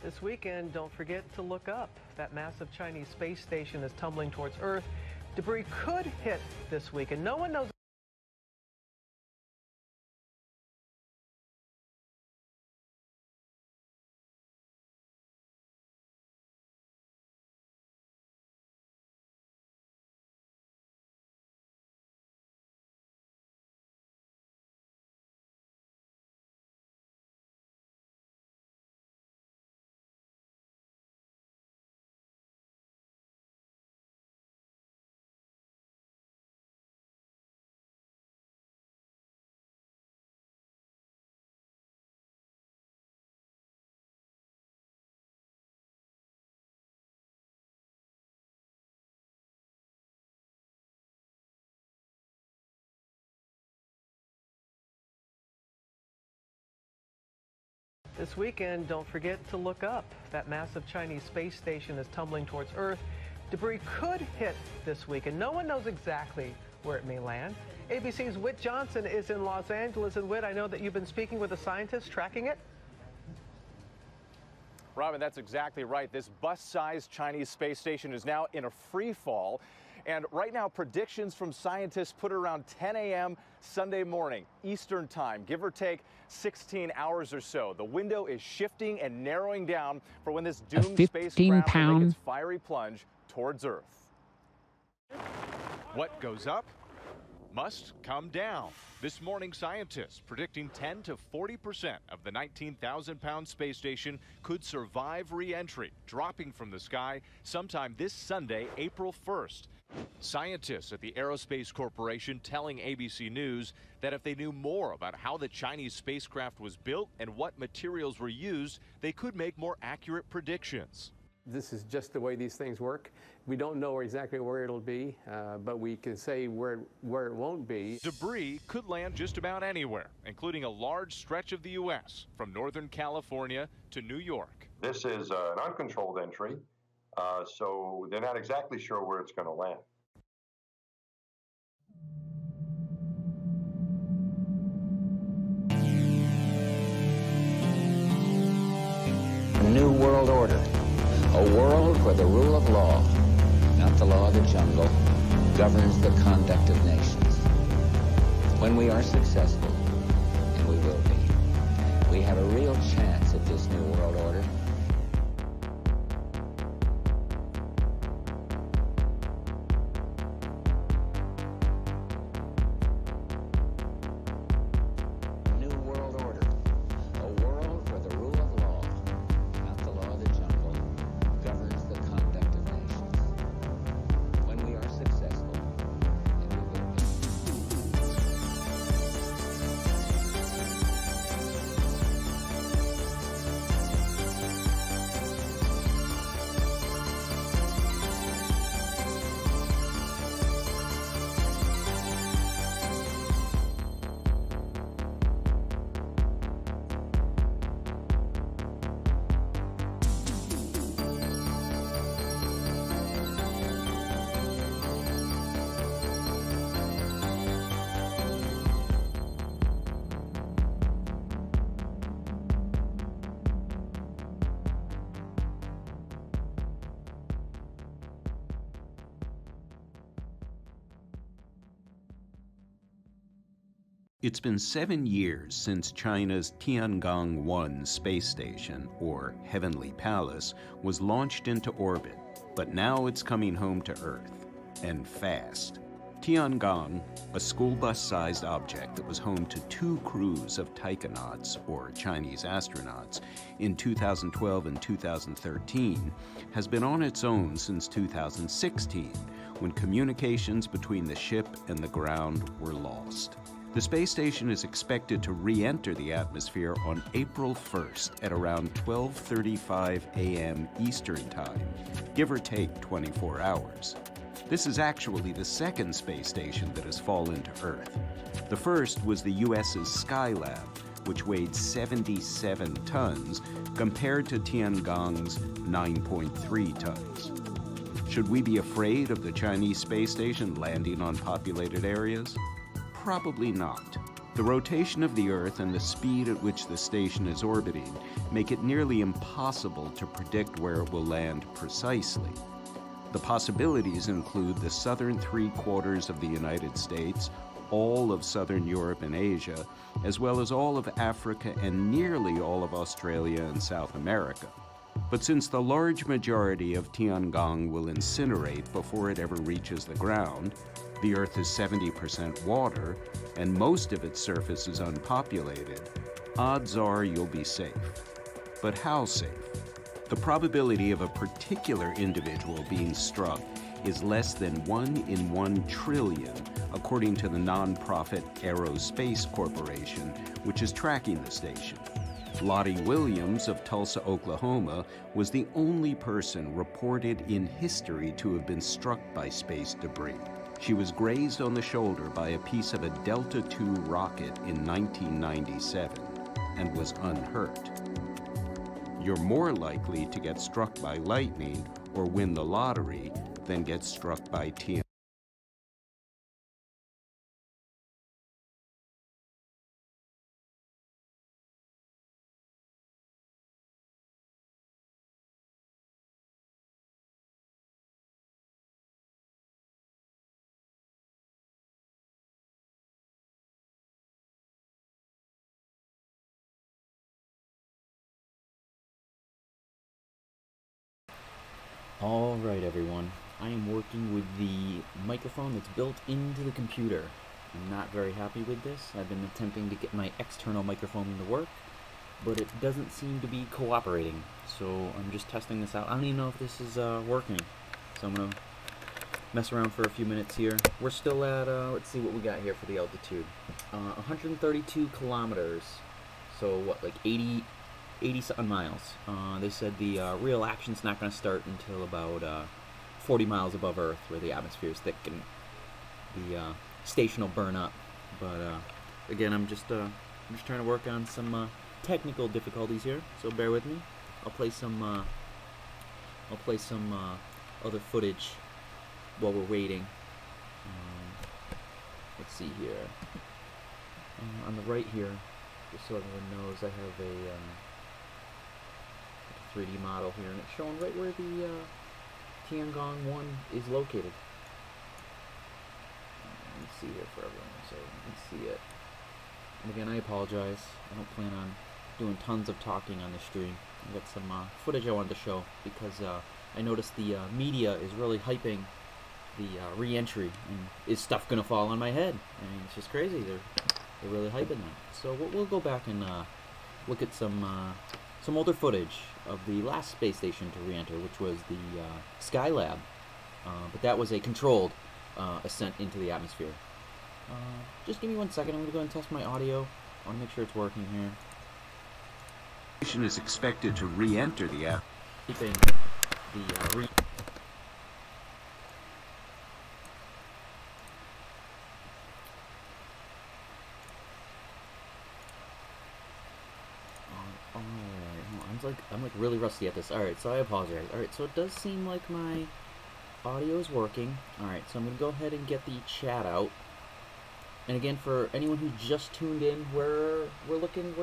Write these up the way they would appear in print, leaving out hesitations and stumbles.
This weekend, don't forget to look up. That massive Chinese space station is tumbling towards Earth. Debris could hit this weekend. No one knows. This weekend, don't forget to look up. That massive Chinese space station is tumbling towards Earth. Debris could hit this weekend. No one knows exactly where it may land. ABC's Whit Johnson is in Los Angeles. And Whit, I know that you've been speaking with a scientist tracking it. Robin, that's exactly right. This bus-sized Chinese space station is now in a free fall. And right now, predictions from scientists put it around 10 a.m. Sunday morning, Eastern time, give or take 16 hours or so. The window is shifting and narrowing down for when this doomed spacecraft will make its fiery plunge towards Earth. What goes up must come down. This morning, scientists predicting 10 to 40% of the 19,000-pound space station could survive re-entry, dropping from the sky sometime this Sunday, April 1st. Scientists at the Aerospace Corporation telling ABC News that if they knew more about how the Chinese spacecraft was built and what materials were used, they could make more accurate predictions. This is just the way these things work. We don't know exactly where it'll be, but we can say where it won't be. Debris could land just about anywhere, including a large stretch of the U.S., from Northern California to New York. This is an uncontrolled entry, so they're not exactly sure where it's going to land. A new world order. A world where the rule of law, not the law of the jungle, governs the conduct of nations. When we are successful, and we will be, we have a real chance at this new world order. It's been 7 years since China's Tiangong-1 space station, or Heavenly Palace, was launched into orbit, but now it's coming home to Earth, and fast. Tiangong, a school bus-sized object that was home to 2 crews of taikonauts, or Chinese astronauts, in 2012 and 2013, has been on its own since 2016, when communications between the ship and the ground were lost. The space station is expected to re-enter the atmosphere on April 1st at around 12:35 a.m. Eastern Time, give or take 24 hours. This is actually the second space station that has fallen to Earth. The first was the U.S.'s Skylab, which weighed 77 tons, compared to Tiangong's 9.3 tons. Should we be afraid of the Chinese space station landing on populated areas? Probably not. The rotation of the Earth and the speed at which the station is orbiting make it nearly impossible to predict where it will land precisely. The possibilities include the southern three-quarters of the United States, all of southern Europe and Asia, as well as all of Africa and nearly all of Australia and South America. But since the large majority of Tiangong will incinerate before it ever reaches the ground, the Earth is 70% water, and most of its surface is unpopulated, odds are you'll be safe. But how safe? The probability of a particular individual being struck is less than 1 in 1 trillion, according to the nonprofit Aerospace Corporation, which is tracking the station. Lottie Williams of Tulsa, Oklahoma, was the only person reported in history to have been struck by space debris. She was grazed on the shoulder by a piece of a Delta II rocket in 1997 and was unhurt. You're more likely to get struck by lightning or win the lottery than get struck by Tiangong. Alright everyone, I am working with the microphone that's built into the computer. I'm not very happy with this. I've been attempting to get my external microphone to work, but it doesn't seem to be cooperating. So I'm just testing this out. I don't even know if this is working. So I'm going to mess around for a few minutes here. We're still at, let's see what we got here for the altitude. 132 kilometers. So what, like 80-something miles. They said the real action's not going to start until about 40 miles above Earth, where the atmosphere is thick and the station will burn up. But again, I'm just trying to work on some technical difficulties here, so bear with me. I'll play some other footage while we're waiting. Let's see here. On the right here, just so everyone knows, I have a 3D model here, and it's showing right where the Tiangong 1 is located. Let me see here for everyone so you can see it. And again, I apologize. I don't plan on doing tons of talking on the stream. I've got some footage I wanted to show because I noticed the media is really hyping the re-entry, and is stuff gonna fall on my head? I mean, it's just crazy. They're really hyping that. So we'll go back and look at some older footage of the last space station to re-enter, which was the Skylab, but that was a controlled ascent into the atmosphere. Just give me 1 second. I'm going to go and test my audio. I want to make sure it's working here. The station is expected to re-enter the atmosphere. Keeping the I'm like really rusty at this. Alright, so I apologize. Alright, so it does seem like my audio is working. Alright, so I'm going to go ahead and get the chat out. And again, for anyone who just tuned in, we're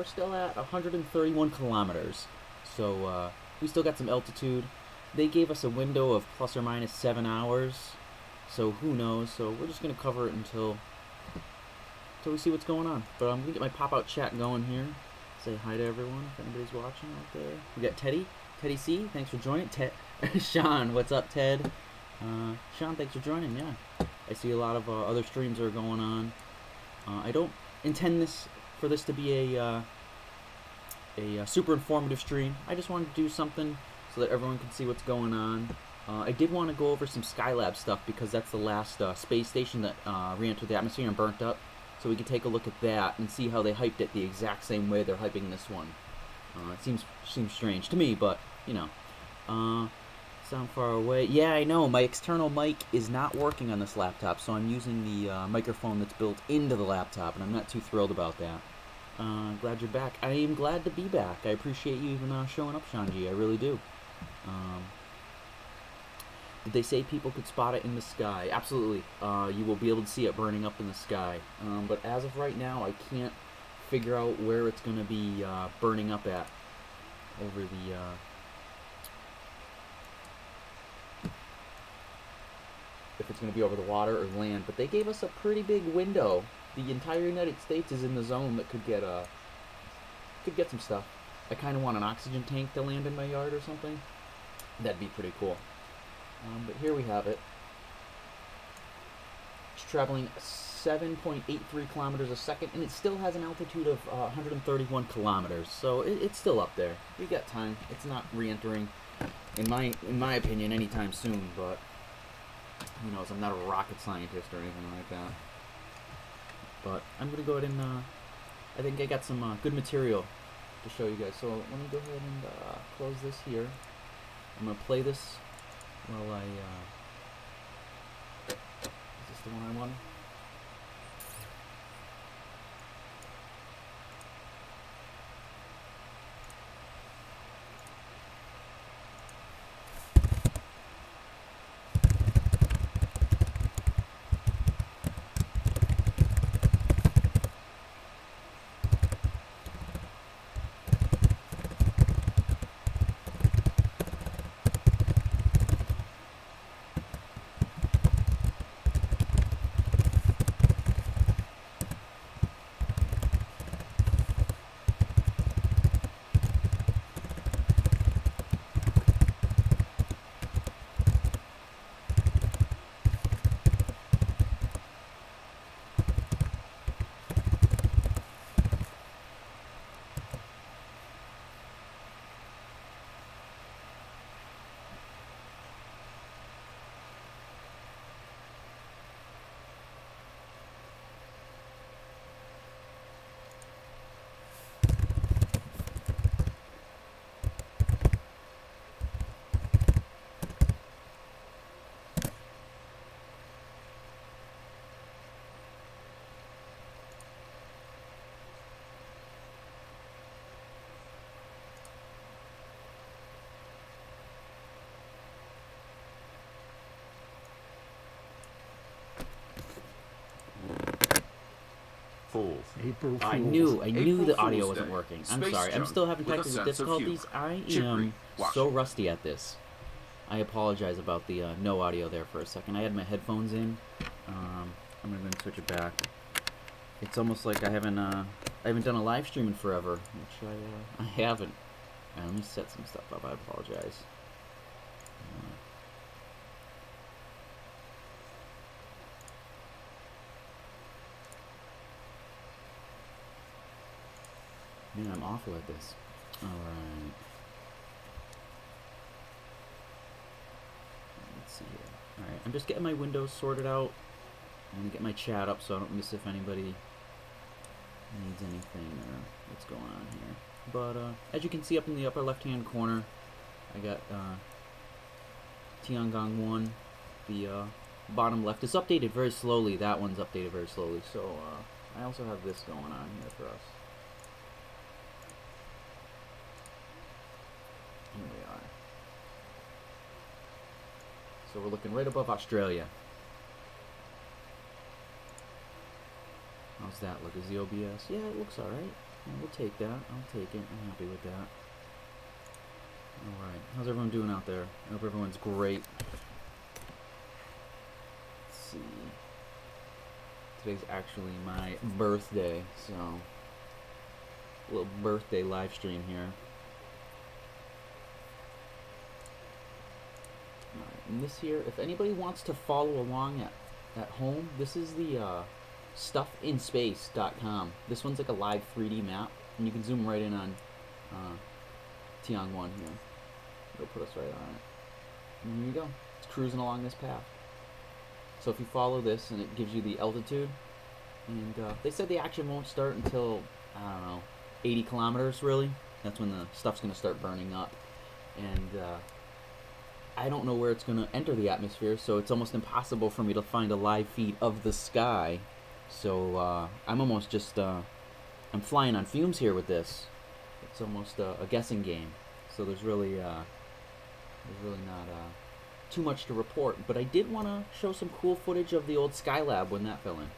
still at 131 kilometers. So we still got some altitude. They gave us a window of plus or minus 7 hours. So who knows? So we're just going to cover it until we see what's going on. But I'm going to get my pop-out chat going here. Say hi to everyone if anybody's watching out there. We got Teddy C, thanks for joining. Sean, what's up, Ted? Sean, thanks for joining. Yeah, I see a lot of other streams are going on. I don't intend for this to be a super informative stream. I just wanted to do something so that everyone can see what's going on. I did want to go over some Skylab stuff because that's the last space station that re-entered the atmosphere and burnt up. So we can take a look at that and see how they hyped it the exact same way they're hyping this one. It seems strange to me, but you know. Sound far away. Yeah, I know. My external mic is not working on this laptop, so I'm using the microphone that's built into the laptop, and I'm not too thrilled about that. Glad you're back. I am glad to be back. I appreciate you even showing up, Shanji. I really do. Did they say people could spot it in the sky? Absolutely. You will be able to see it burning up in the sky. But as of right now, I can't figure out where it's going to be burning up at over the... if it's going to be over the water or land. But they gave us a pretty big window. The entire United States is in the zone that could get some stuff. I kind of want an oxygen tank to land in my yard or something. That'd be pretty cool. But here we have it. It's traveling 7.83 kilometers a second, and it still has an altitude of 131 kilometers. So it's still up there. We got time. It's not re-entering, in my opinion, anytime soon. But who knows? I'm not a rocket scientist or anything like that. But I'm gonna go ahead and I think I got some good material to show you guys. So let me go ahead and close this here. I'm gonna play this while I is this the one I want? April Fools. I knew April the audio Fool's wasn't Day. working. I'm Space sorry. I'm junk still having with a technical sense of difficulties. humor. I am Chicory, so Washington. rusty at this. I apologize about the no audio there for a second. I had my headphones in. I'm gonna go and switch it back. It's almost like I haven't done a live stream in forever, which I haven't. Let me set some stuff up. I apologize. Man, I'm awful at this. Alright. Let's see here. Alright, I'm just getting my windows sorted out. I'm going to get my chat up so I don't miss if anybody needs anything or what's going on here. But, as you can see up in the upper left-hand corner, I got Tiangong 1. The bottom left is updated very slowly. That one's updated very slowly. So, I also have this going on here for us. Here we are. So we're looking right above Australia. How's that look? Is the OBS? Yeah, it looks alright. Yeah, we'll take that. I'll take it. I'm happy with that. Alright. How's everyone doing out there? I hope everyone's great. Let's see. Today's actually my birthday, so a little birthday live stream here. And this here, if anybody wants to follow along at home, this is the stuffinspace.com. This one's like a live 3D map, and you can zoom right in on Tiangong here. It'll put us right on it. And here you go. It's cruising along this path. So if you follow this, and it gives you the altitude, and they said the action won't start until, I don't know, 80 kilometers really. That's when the stuff's going to start burning up. And I don't know where it's going to enter the atmosphere, so it's almost impossible for me to find a live feed of the sky. So I'm almost just, I'm flying on fumes here with this. It's almost a guessing game. So there's really not too much to report, but I did want to show some cool footage of the old Skylab when that fell in.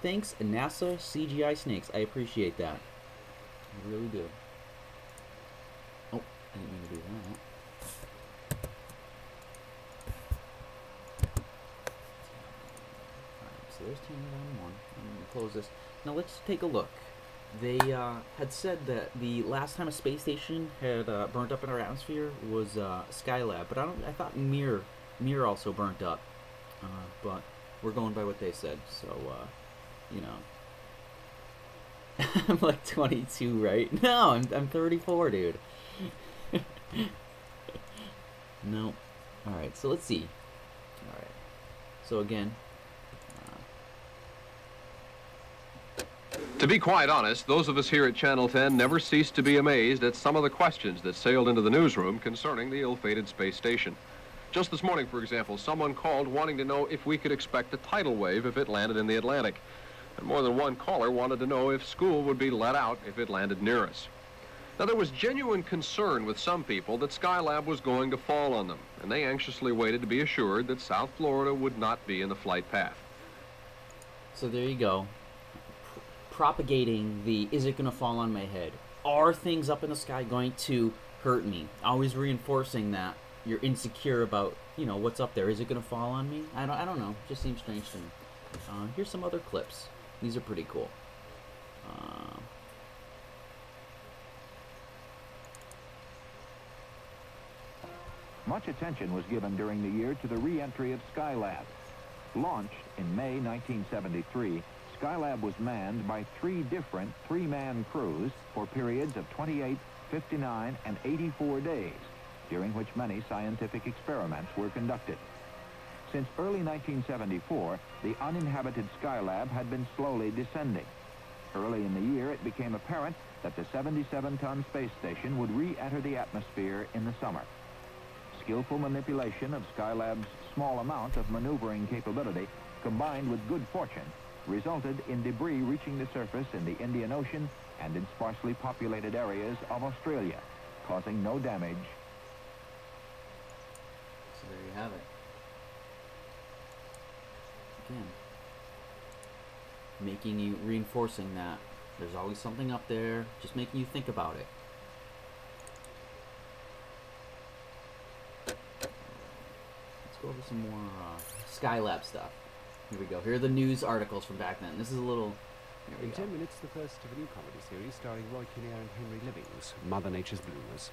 Thanks, NASA CGI Snakes. I appreciate that. I really do. Oh, I didn't mean to do that. Alright, so there's Tiangong 1. I'm going to close this. Now let's take a look. They had said that the last time a space station had burnt up in our atmosphere was Skylab, but I thought Mir also burnt up. But we're going by what they said, so you know. I'm like 22, right? No, I'm 34, dude. No. All right, so let's see. All right. So again. To be quite honest, those of us here at Channel 10 never cease to be amazed at some of the questions that sailed into the newsroom concerning the ill-fated space station. Just this morning, for example, someone called wanting to know if we could expect a tidal wave if it landed in the Atlantic. And more than one caller wanted to know if school would be let out if it landed near us. Now, there was genuine concern with some people that Skylab was going to fall on them, and they anxiously waited to be assured that South Florida would not be in the flight path. So there you go. Propagating the, is it going to fall on my head? Are things up in the sky going to hurt me? Always reinforcing that you're insecure about, you know, what's up there. Is it going to fall on me? I don't know. It just seems strange to me. Here's some other clips. These are pretty cool. Much attention was given during the year to the re-entry of Skylab. Launched in May 1973, Skylab was manned by 3 different 3-man crews for periods of 28, 59, and 84 days, during which many scientific experiments were conducted. Since early 1974, the uninhabited Skylab had been slowly descending. Early in the year, it became apparent that the 77-ton space station would re-enter the atmosphere in the summer. Skillful manipulation of Skylab's small amount of maneuvering capability, combined with good fortune, resulted in debris reaching the surface in the Indian Ocean and in sparsely populated areas of Australia, causing no damage. So there you have it. Again, reinforcing that there's always something up there, just making you think about it. Let's go over some more Skylab stuff. Here we go. Here are the news articles from back then. This is a little... In 10 minutes, the first of a new comedy series starring Roy Kinnear and Henry Livings, Mother Nature's Bloomers.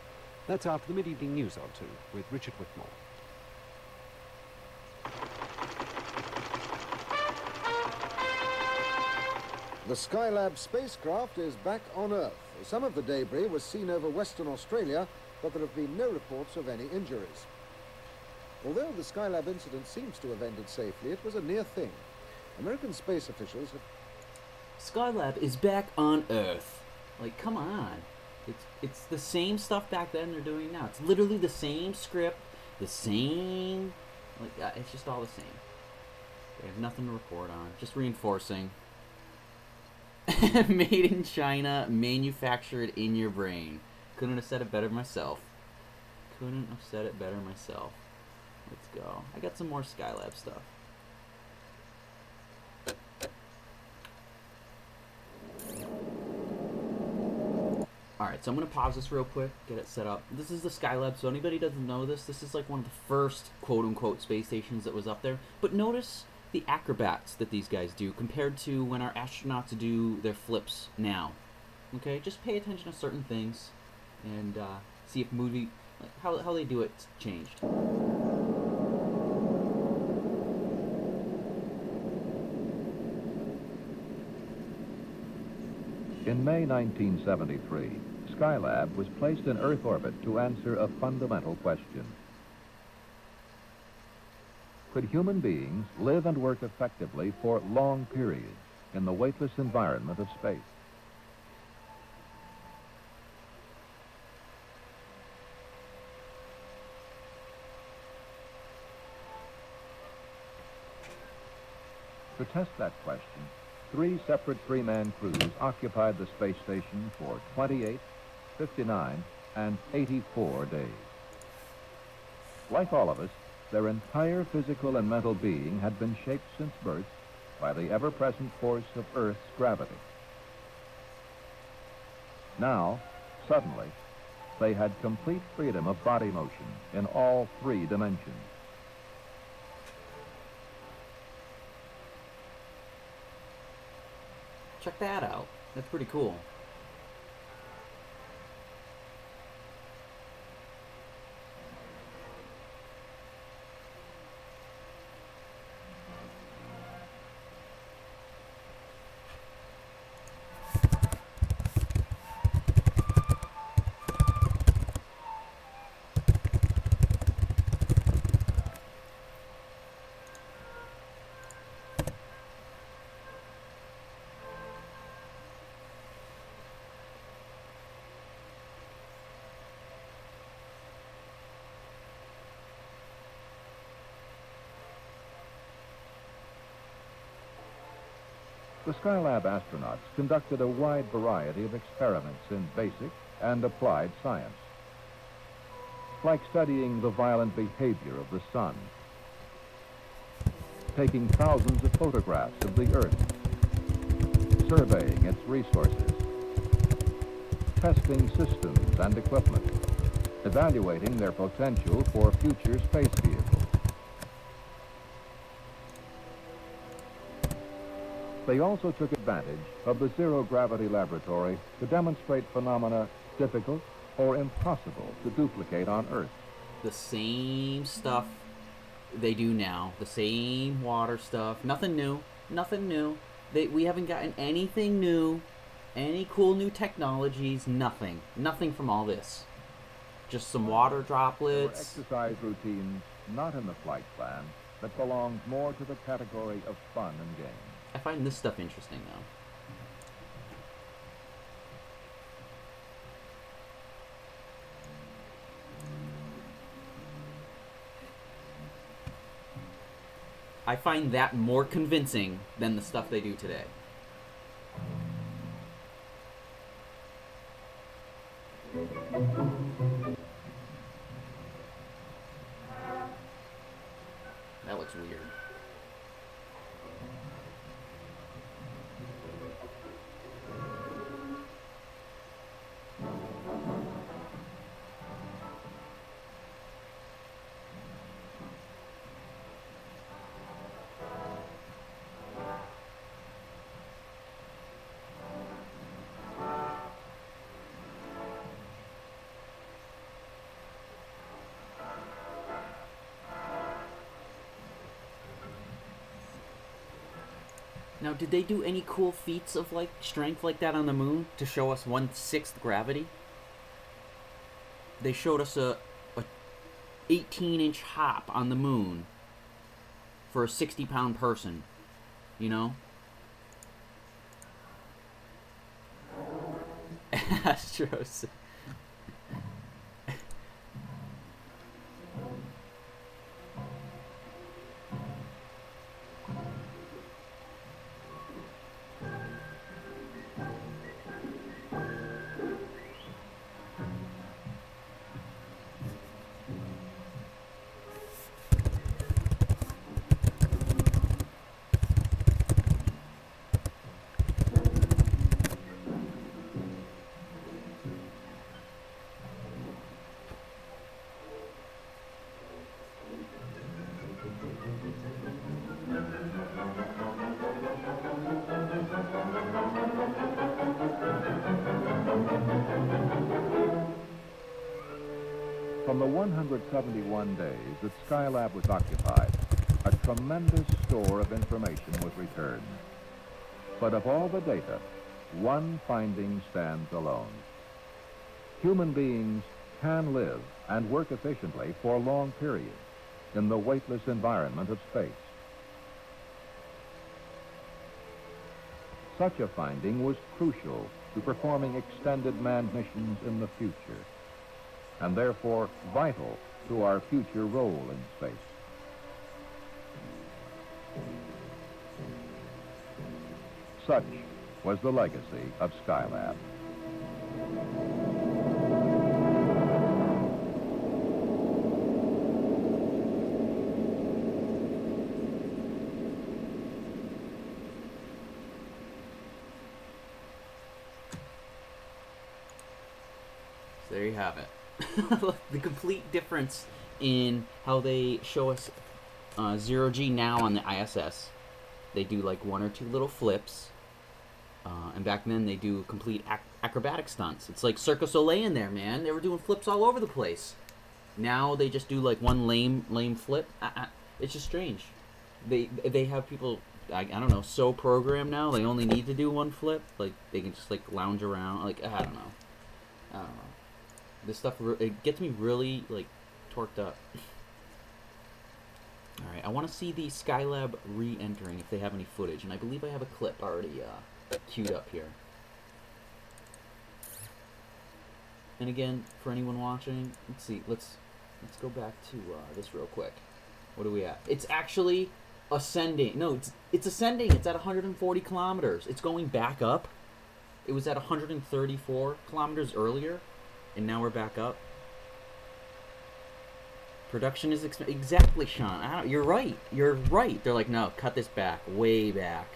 That's after the mid-evening news or two with Richard Whitmore. The Skylab spacecraft is back on Earth. Some of the debris was seen over Western Australia, but there have been no reports of any injuries. Although the Skylab incident seems to have ended safely, it was a near thing. American space officials have... Skylab is back on Earth. Like, come on. It's the same stuff back then they're doing now. It's literally the same script, the same... Like, it's just all the same. They have nothing to report on. Just reinforcing. Made in China, manufactured in your brain. Couldn't have said it better myself. Couldn't have said it better myself. Let's go. I got some more Skylab stuff. Alright, so I'm going to pause this real quick, get it set up. This is the Skylab, so anybody doesn't know this, this is like one of the first quote-unquote space stations that was up there. But notice the acrobats that these guys do compared to when our astronauts do their flips now. Okay, just pay attention to certain things and see if movie, like how they do it's changed. In May 1973, Skylab was placed in Earth orbit to answer a fundamental question. Could human beings live and work effectively for long periods in the weightless environment of space? To test that question, 3 separate 3-man crews occupied the space station for 28, 59, and 84 days. Like all of us, their entire physical and mental being had been shaped since birth by the ever-present force of Earth's gravity. Now, suddenly, they had complete freedom of body motion in all 3 dimensions. Check that out. That's pretty cool. The Skylab astronauts conducted a wide variety of experiments in basic and applied science, like studying the violent behavior of the sun, taking thousands of photographs of the Earth, surveying its resources, testing systems and equipment, evaluating their potential for future space vehicles. They also took advantage of the zero-gravity laboratory to demonstrate phenomena difficult or impossible to duplicate on Earth. The same stuff they do now, the same water stuff, nothing new, nothing new. We haven't gotten anything new, any cool new technologies, nothing from all this. Just some water droplets. There were exercise routines not in the flight plan that belonged more to the category of fun and games. I find this stuff interesting, though. I find that more convincing than the stuff they do today. That looks weird. Now, did they do any cool feats of, like, strength like that on the moon to show us 1/6 gravity? They showed us a 18-inch hop on the moon for a 60-pound person, you know? Astros. From the 171 days that Skylab was occupied, a tremendous store of information was returned. But of all the data, one finding stands alone. Human beings can live and work efficiently for long periods in the weightless environment of space. Such a finding was crucial to performing extended manned missions in the future, and therefore vital to our future role in space. Such was the legacy of Skylab. you have it. The complete difference in how they show us zero-G now on the ISS. They do like one or two little flips. And back then they do complete acrobatic stunts. It's like Cirque du Soleil in there, man. They were doing flips all over the place. Now they just do like one lame flip. It's just strange. They have people, I don't know, so programmed now. They only need to do one flip. Like they can just like lounge around. Like I don't know. This stuff, it gets me really like torqued up. All right, I want to see the Skylab re-entering if they have any footage, and I believe I have a clip already queued up here. And again, for anyone watching, let's see, let's go back to this real quick. What do we have? It's actually ascending. No, it's ascending. It's at 140 kilometers. It's going back up. It was at 134 kilometers earlier, and now we're back up. Production is exactly, Sean. You're right. You're right. They're like, no, cut this back, way back,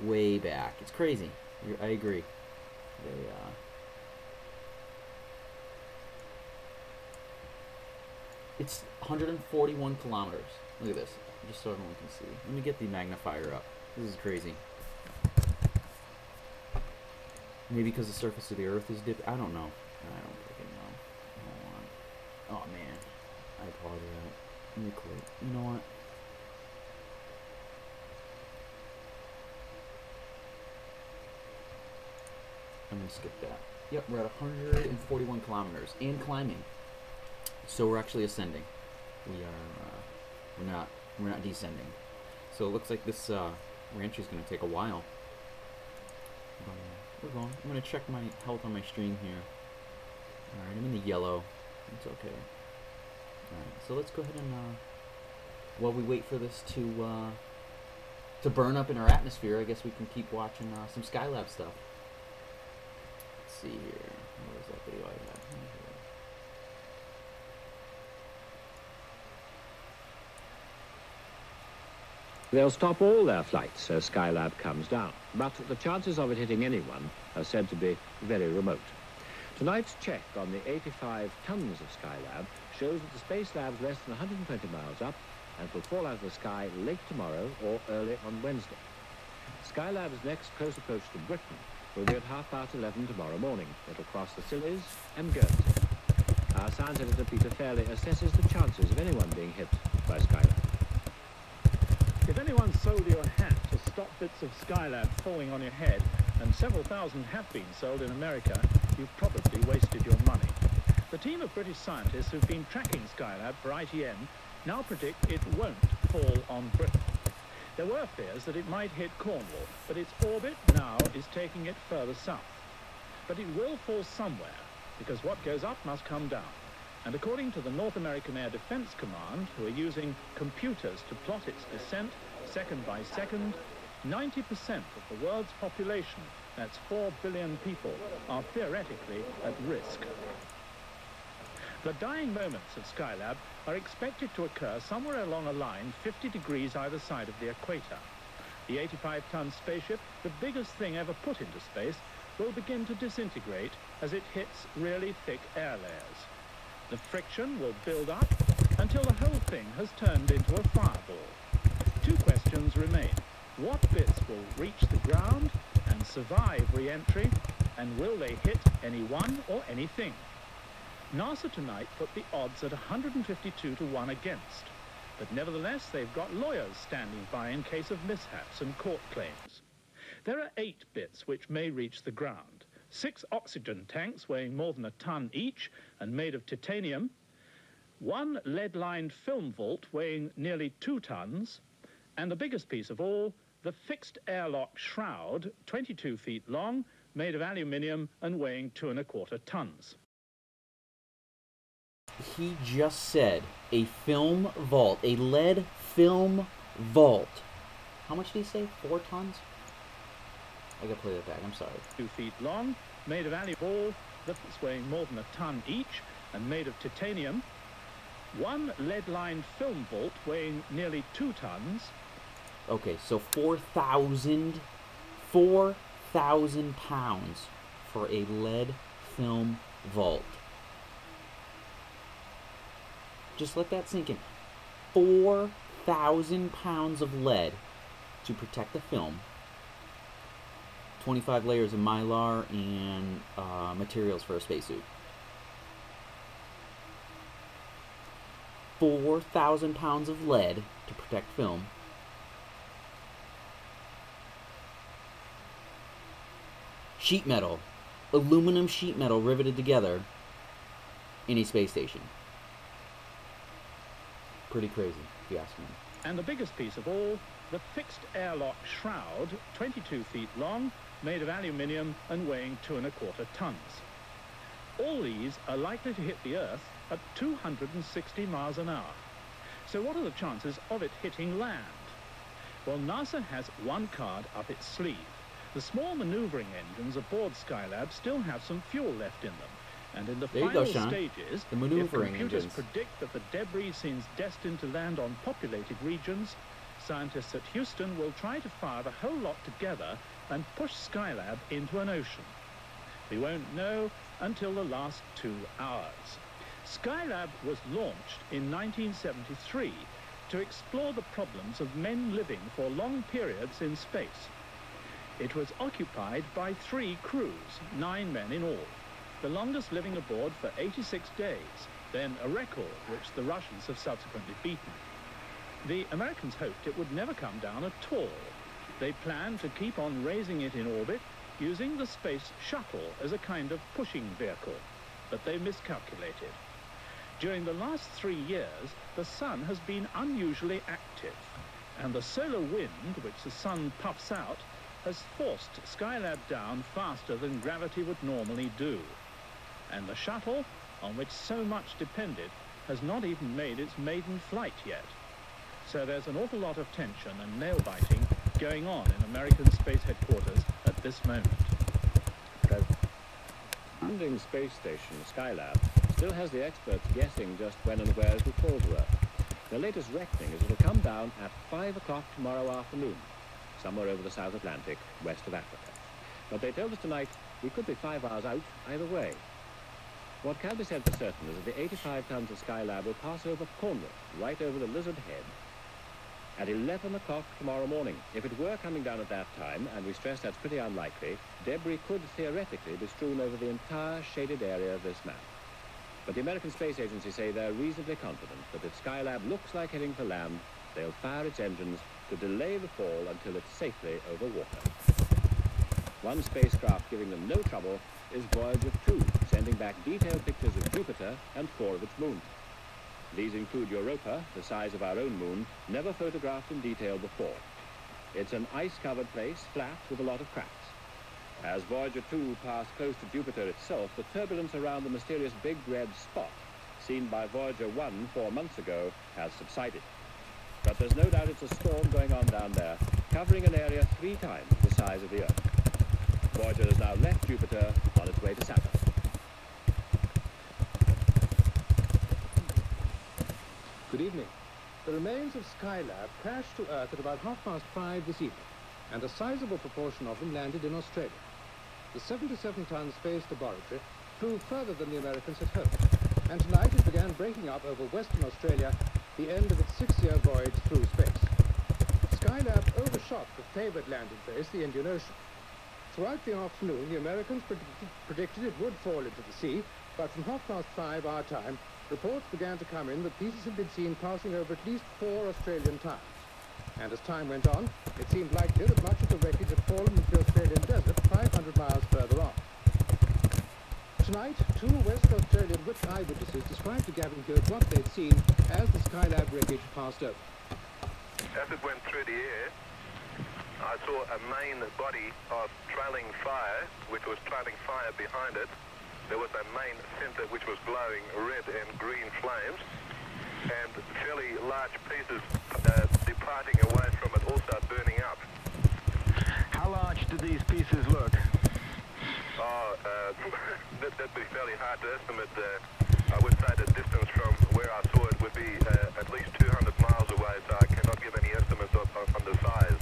way back. It's crazy. I agree. They it's 141 kilometers. Look at this, just so everyone can see. Let me get the magnifier up. This is crazy. Maybe because the surface of the Earth is dipped. I don't know. I don't freaking know. Hold on. Oh man, I apologize. Let me quit. You know what? I'm gonna skip that. Yep, we're at 141 kilometers and climbing. So we're actually ascending. We are. We're not descending. So it looks like this ranch is gonna take a while. We're going. I'm gonna check my health on my stream here. All right, I'm in the yellow. It's okay. All right, so let's go ahead and while we wait for this to burn up in our atmosphere, I guess we can keep watching some Skylab stuff. Let's see here. Where was that video I had? They'll stop all their flights as Skylab comes down, but the chances of it hitting anyone are said to be very remote. Tonight's check on the 85 tons of Skylab shows that the Space Lab's less than 120 miles up and will fall out of the sky late tomorrow or early on Wednesday. Skylab's next close approach to Britain will be at 11:30 tomorrow morning. It'll cross the Scillies and Guernsey. Our science editor Peter Fairley assesses the chances of anyone being hit by Skylab. If anyone sold you a hat to stop bits of Skylab falling on your head, and several thousand have been sold in America, you've probably wasted your money. The team of British scientists who've been tracking Skylab for ITN now predict it won't fall on Britain. There were fears that it might hit Cornwall, but its orbit now is taking it further south. But it will fall somewhere, because what goes up must come down. And according to the North American Air Defense Command, who are using computers to plot its descent second by second, 90% of the world's population, that's 4 billion people, are theoretically at risk. The dying moments of Skylab are expected to occur somewhere along a line 50 degrees either side of the equator. The 85-ton spaceship, the biggest thing ever put into space, will begin to disintegrate as it hits really thick air layers. The friction will build up until the whole thing has turned into a fireball. Two questions remain. What bits will reach the ground and survive re-entry, and will they hit anyone or anything? NASA tonight put the odds at 152 to 1 against, but nevertheless they've got lawyers standing by in case of mishaps and court claims. There are 8 bits which may reach the ground. 6 oxygen tanks weighing more than a ton each and made of titanium, 1 lead-lined film vault weighing nearly 2 tons, and the biggest piece of all, the fixed airlock shroud, 22 feet long, made of aluminium and weighing 2 1/4 tons. He just said a film vault, a lead film vault. How much did he say? 4 tons? I gotta play that back, I'm sorry. 2 feet long, made of aluminium, that's weighing more than a ton each, and made of titanium. 1 lead-lined film vault weighing nearly 2 tons. Okay, so 4,000 pounds for a lead film vault. Just let that sink in. 4,000 pounds of lead to protect the film. 25 layers of mylar and materials for a spacesuit. 4,000 pounds of lead to protect film. Sheet metal. Aluminum sheet metal riveted together in a space station. Pretty crazy, if you ask me. And the biggest piece of all, the fixed airlock shroud, 22 feet long, made of aluminium and weighing 2¼ tons. All these are likely to hit the Earth at 260 miles an hour. So what are the chances of it hitting land? Well, NASA has one card up its sleeve. The small maneuvering engines aboard Skylab still have some fuel left in them. And in the final stages, the maneuvering if computers engines predict that the debris seems destined to land on populated regions, scientists at Houston will try to fire the whole lot together and push Skylab into an ocean. We won't know until the last 2 hours. Skylab was launched in 1973 to explore the problems of men living for long periods in space. It was occupied by 3 crews, 9 men in all, the longest living aboard for 86 days, then a record which the Russians have subsequently beaten. The Americans hoped it would never come down at all. They planned to keep on raising it in orbit using the space shuttle as a kind of pushing vehicle, but they miscalculated. During the last 3 years, the sun has been unusually active, and the solar wind, which the sun puffs out, has forced Skylab down faster than gravity would normally do. And the shuttle, on which so much depended, has not even made its maiden flight yet. So there's an awful lot of tension and nail-biting going on in American space headquarters at this moment. The landing space station, Skylab, still has the experts guessing just when and where it will fall to Earth. The latest reckoning is it will come down at 5 o'clock tomorrow afternoon, somewhere over the South Atlantic, west of Africa. But they told us tonight we could be 5 hours out either way. What can be said for certain is that the 85 tons of Skylab will pass over Cornwall, right over the Lizard Head, at 11 o'clock tomorrow morning. If it were coming down at that time, and we stress that's pretty unlikely, debris could theoretically be strewn over the entire shaded area of this map. But the American Space Agency say they're reasonably confident that if Skylab looks like heading for land, they'll fire its engines to delay the fall until it's safely over water. One spacecraft giving them no trouble is Voyager 2, sending back detailed pictures of Jupiter and 4 of its moons. These include Europa, the size of our own moon, never photographed in detail before. It's an ice-covered place, flat, with a lot of cracks. As Voyager 2 passed close to Jupiter itself, the turbulence around the mysterious big red spot, seen by Voyager 1 4 months ago, has subsided. But there's no doubt it's a storm going on down there, covering an area 3 times the size of the Earth. Voyager has now left Jupiter on its way to Saturn. Good evening. The remains of Skylab crashed to Earth at about 5:30 this evening, and a sizable proportion of them landed in Australia. The 77-ton space laboratory flew further than the Americans had hoped, and tonight it began breaking up over Western Australia, the end of its 6-year voyage through space. Skylab overshot the favoured landing place, the Indian Ocean. Throughout the afternoon, the Americans predicted it would fall into the sea, but from 5:30 our time, reports began to come in that pieces had been seen passing over at least 4 Australian towns. And as time went on, it seemed likely that much of the wreckage had fallen into the Australian desert 500 miles further on. Tonight, 2 West Australian eyewitnesses described to Gavin Hewitt what they'd seen as the Skylab wreckage passed over. As it went through the air, I saw a main body of trailing fire, which was trailing fire behind it. There was a main centre which was glowing red and green flames, and fairly large pieces departing away from it also burning up. How large did these pieces look? Oh, that'd be fairly hard to estimate. I would say the distance from where I saw it would be at least 200 miles away, so I cannot give any estimates on the size.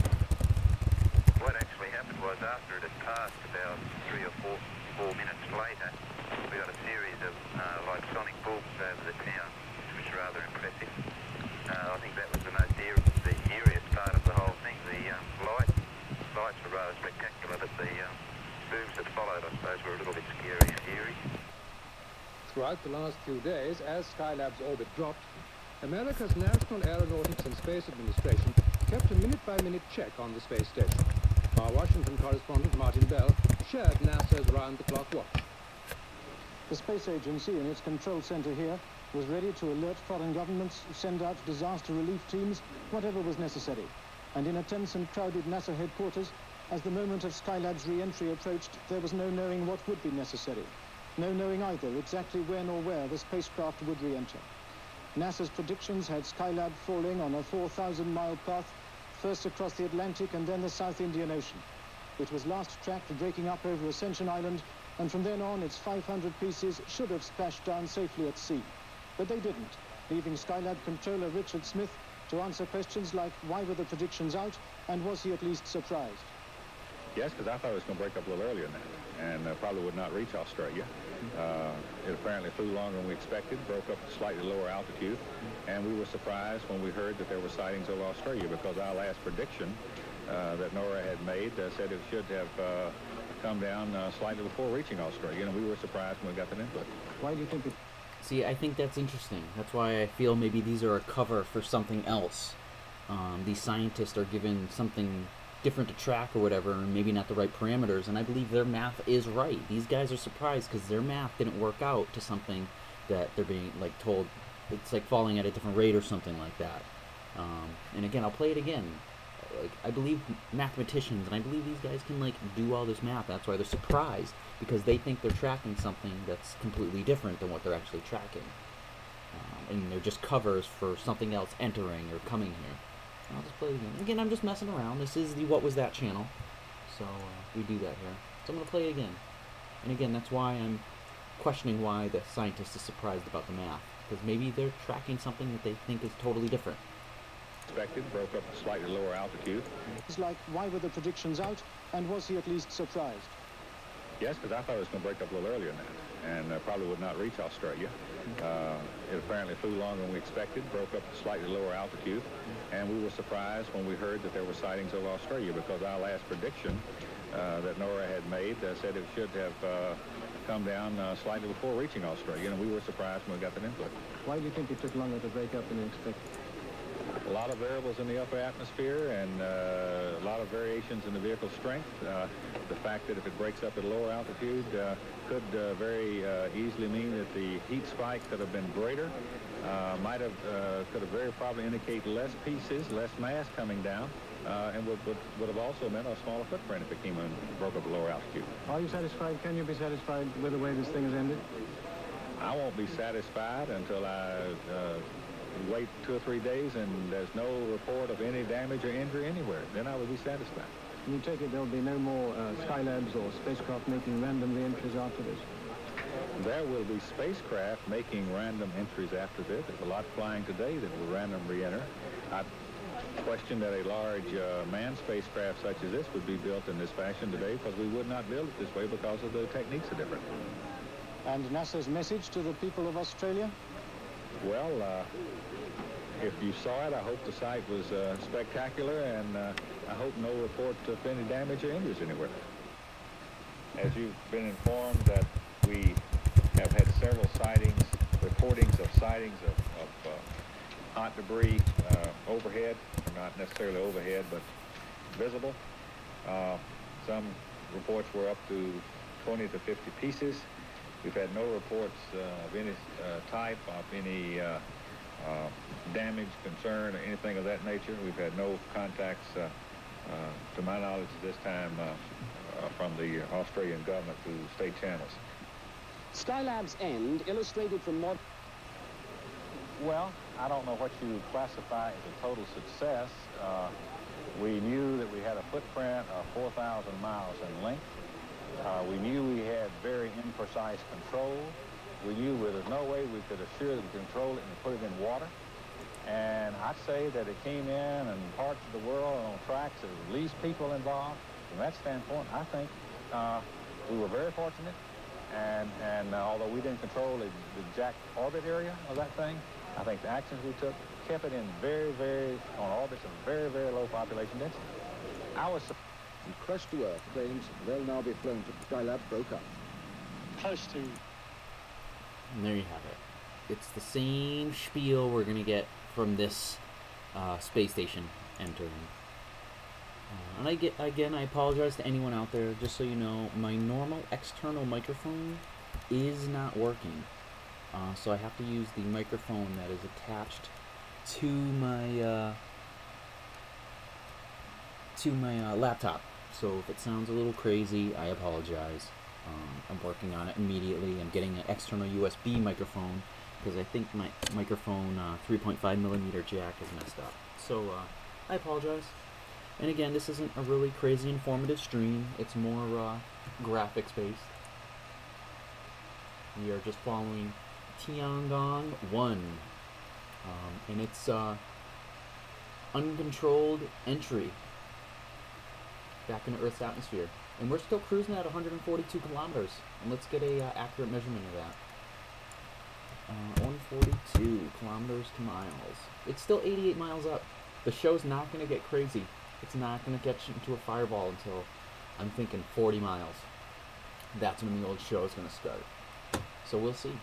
What actually happened was after it had passed about 3 or 4 minutes later, We got a series of like sonic booms over the town, which was rather impressive. I think that was the most the eeriest part of the whole thing. The lights were rather spectacular, but the booms that followed, I suppose, were a little bit scary and eerie. Throughout the last few days, as Skylab's orbit dropped, America's National Aeronautics and Space Administration kept a minute-by-minute check on the space station. Our Washington correspondent, Martin Bell, shared NASA's round-the-clock watch. The space agency in its control center here was ready to alert foreign governments, send out disaster relief teams, whatever was necessary. And in a tense and crowded NASA headquarters, as the moment of Skylab's re-entry approached, there was no knowing what would be necessary. No knowing either exactly when or where the spacecraft would re-enter. NASA's predictions had Skylab falling on a 4,000-mile path, first across the Atlantic and then the South Indian Ocean. It was last tracked breaking up over Ascension Island, and from then on its 500 pieces should have splashed down safely at sea. But they didn't, leaving Skylab controller Richard Smith to answer questions like why were the predictions out and was he at least surprised? Yes, because I thought it was going to break up a little earlier than that, and probably would not reach Australia. It apparently flew longer than we expected, broke up at slightly lower altitude, and we were surprised when we heard that there were sightings over Australia, because our last prediction that NORAD had made said it should have come down slightly before reaching Australia, and we were surprised when we got that input. Why do you think it... See, I think that's interesting. That's why I feel maybe these are a cover for something else. These scientists are given something different to track or whatever, and maybe not the right parameters, and I believe their math is right. These guys are surprised because their math didn't work out to something that they're being like told it's like falling at a different rate or something like that. And again, I'll play it again. Like, I believe mathematicians, and I believe these guys can like do all this math. That's why they're surprised, because they think they're tracking something that's completely different than what they're actually tracking, and they're just covers for something else entering or coming here. I'll just play it again. Again, I'm just messing around. This is the What Was That channel, so we do that here. So I'm going to play it again. And again, that's why I'm questioning why the scientist is surprised about the math, because maybe they're tracking something that they think is totally different. Expected, broke up at slightly lower altitude. It's like, why were the predictions out, and was he at least surprised? Yes, because I thought it was going to break up a little earlier than that, and probably would not reach Australia. It apparently flew longer than we expected, broke up at slightly lower altitude, and we were surprised when we heard that there were sightings over Australia, because our last prediction that NORAD had made said it should have come down slightly before reaching Australia, and we were surprised when we got that input. Why do you think it took longer to break up than you expected? A lot of variables in the upper atmosphere, and a lot of variations in the vehicle strength. The fact that if it breaks up at a lower altitude could very easily mean that the heat spike could have been greater, could have very probably indicate less pieces, less mass coming down, and would have also meant a smaller footprint if it came and broke up at lower altitude. Are you satisfied? Can you be satisfied with the way this thing has ended? I won't be satisfied until I wait 2 or 3 days and there's no report of any damage or injury anywhere. Then I will be satisfied. You take it there'll be no more Skylabs or spacecraft making random re-entries after this? There will be spacecraft making random entries after this. There's a lot flying today that will random re-enter. I question that a large manned spacecraft such as this would be built in this fashion today, because we would not build it this way because of the techniques are different. And NASA's message to the people of Australia? Well, if you saw it, I hope the sight was spectacular, and I hope no report of any damage or injuries anywhere. As you've been informed that we have had several sightings, reportings of sightings of hot debris overhead, or not necessarily overhead, but visible. Some reports were up to 20 to 50 pieces. We've had no reports of any type of any damage, concern, or anything of that nature. We've had no contacts, to my knowledge, at this time from the Australian government through state channels. Skylab's end, illustrated from modern... Well, I don't know what you classify as a total success. We knew that we had a footprint of 4,000 miles in length. We knew we had very imprecise control. We knew there was no way we could assure that we controlled it and put it in water. And I'd say that it came in parts of the world on tracks that had least people involved. From that standpoint, I think we were very fortunate, And although we didn't control the exact orbit area of that thing, I think the actions we took kept it in on orbits of very, very low population density. And crashed to Earth claims they'll now be flown to Skylab broke up. Close to. And there you have it. It's the same spiel we're going to get from this space station entering. And I apologize to anyone out there, just so you know, my normal external microphone is not working. So I have to use the microphone that is attached to my laptop. So if it sounds a little crazy, I apologize. I'm working on it immediately. I'm getting an external USB microphone because I think my microphone 3.5mm jack is messed up. So I apologize. And again, this isn't a really crazy informative stream. It's more graphics based. We are just following Tiangong 1. And it's uncontrolled entry back into Earth's atmosphere. And we're still cruising at 142 kilometers. And let's get a accurate measurement of that. 142 kilometers to miles. It's still 88 miles up. The show's not going to get crazy. It's not going to get into a fireball until, I'm thinking, 40 miles. That's when the old show is going to start. So we'll see.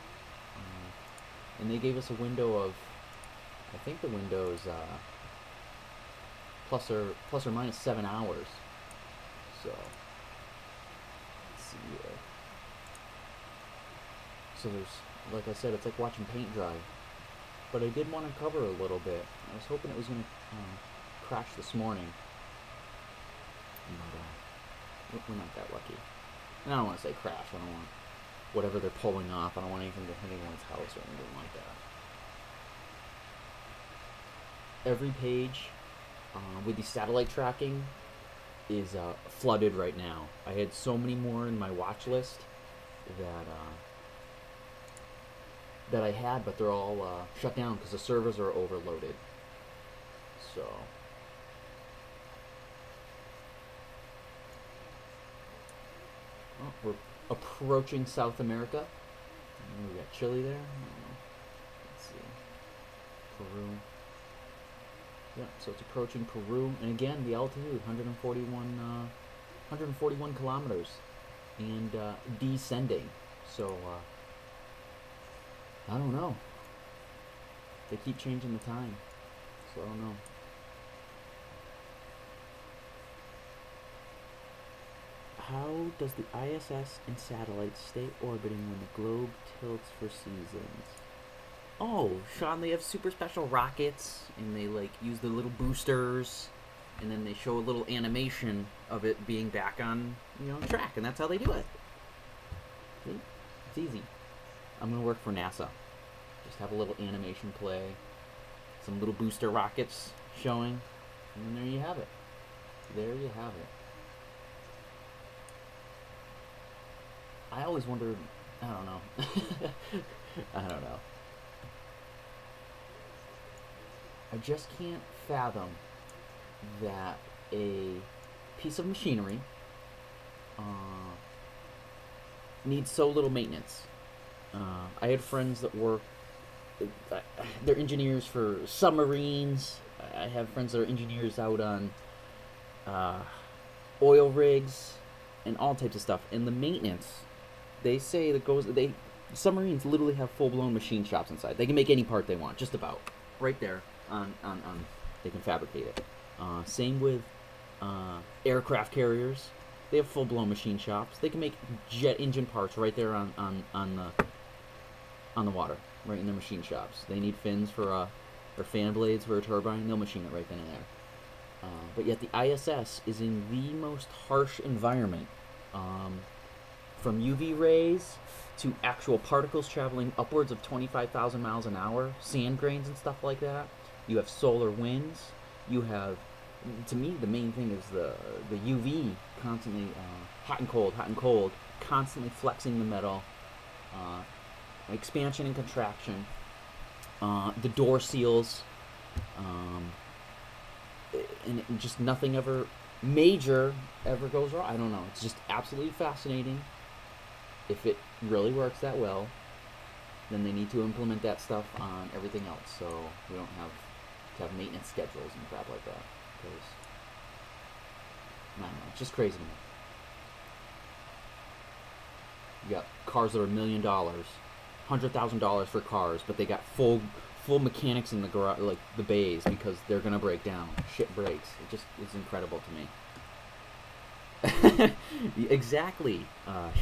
And they gave us a window of, I think the window is plus or minus 7 hours. So let's see here. So there's, like I said, it's like watching paint dry. But I did want to cover a little bit. I was hoping it was going to crash this morning. But we're not that lucky. And I don't want to say crash. I don't want whatever they're pulling off. I don't want anything to hit anyone's house or anything like that. Every page with the satellite tracking is flooded right now. I had so many more in my watch list that I had, but they're all shut down because the servers are overloaded. So we're approaching South America. We got Chile there. Let's see, Peru. Yeah, so it's approaching Peru, and again the altitude 141 kilometers, and descending. So I don't know. They keep changing the time, so I don't know. How does the ISS and satellites stay orbiting when the globe tilts for seasons? Oh, Sean, they have super special rockets, and they like use the little boosters, and then they show a little animation of it being back on, track, and that's how they do it. See? It's easy. I'm gonna work for NASA. Just have a little animation play, some little booster rockets showing, and there you have it. There you have it. I always wondered, I don't know. I don't know. I just can't fathom that a piece of machinery needs so little maintenance. I had friends that work, they're engineers for submarines. I have friends that are engineers out on oil rigs and all types of stuff. And the maintenance, they say that submarines literally have full-blown machine shops inside. They can make any part they want, just about. Right there on they can fabricate it. Same with aircraft carriers. They have full-blown machine shops. They can make jet engine parts right there on the water, right in their machine shops. They need fins for or fan blades for a turbine. They'll machine it right then and there. But yet the ISS is in the most harsh environment. From UV rays to actual particles traveling upwards of 25,000 miles an hour, sand grains and stuff like that. You have solar winds. You have, to me, the main thing is the UV constantly hot and cold, constantly flexing the metal, expansion and contraction. The door seals, and just nothing ever major ever goes wrong. I don't know. It's just absolutely fascinating. if it really works that well, then they need to implement that stuff on everything else, so we don't have to have maintenance schedules and crap like that. Because, I don't know, it's just crazy to me. You got cars that are $1 million, $100,000 for cars, but they got full mechanics in the garage, like the bays, because they're gonna break down. Shit breaks. It just is incredible to me. Exactly,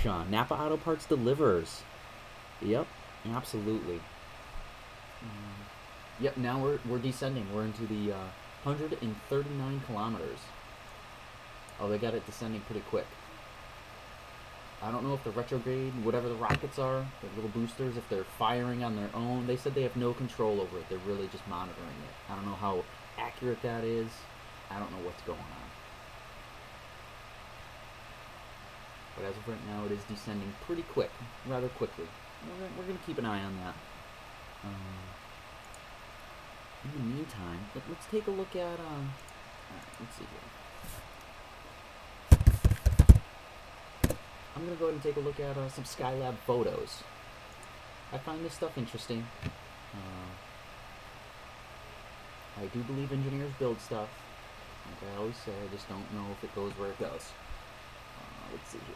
Sean. Napa Auto Parts delivers. Yep, absolutely. Yep. Now we're descending. We're into the 139 kilometers. Oh, they got it descending pretty quick. I don't know if the retrograde, whatever the rockets are, the little boosters, if they're firing on their own. They said they have no control over it. They're really just monitoring it. I don't know how accurate that is. I don't know what's going on. But as of right now, it is descending pretty quick, rather quickly. We're going to keep an eye on that. In the meantime, let's take a look at, let's see here. I'm going to go ahead and take a look at some Skylab photos. I find this stuff interesting. I do believe engineers build stuff. Like I always say, I just don't know if it goes where it goes. Let's see here.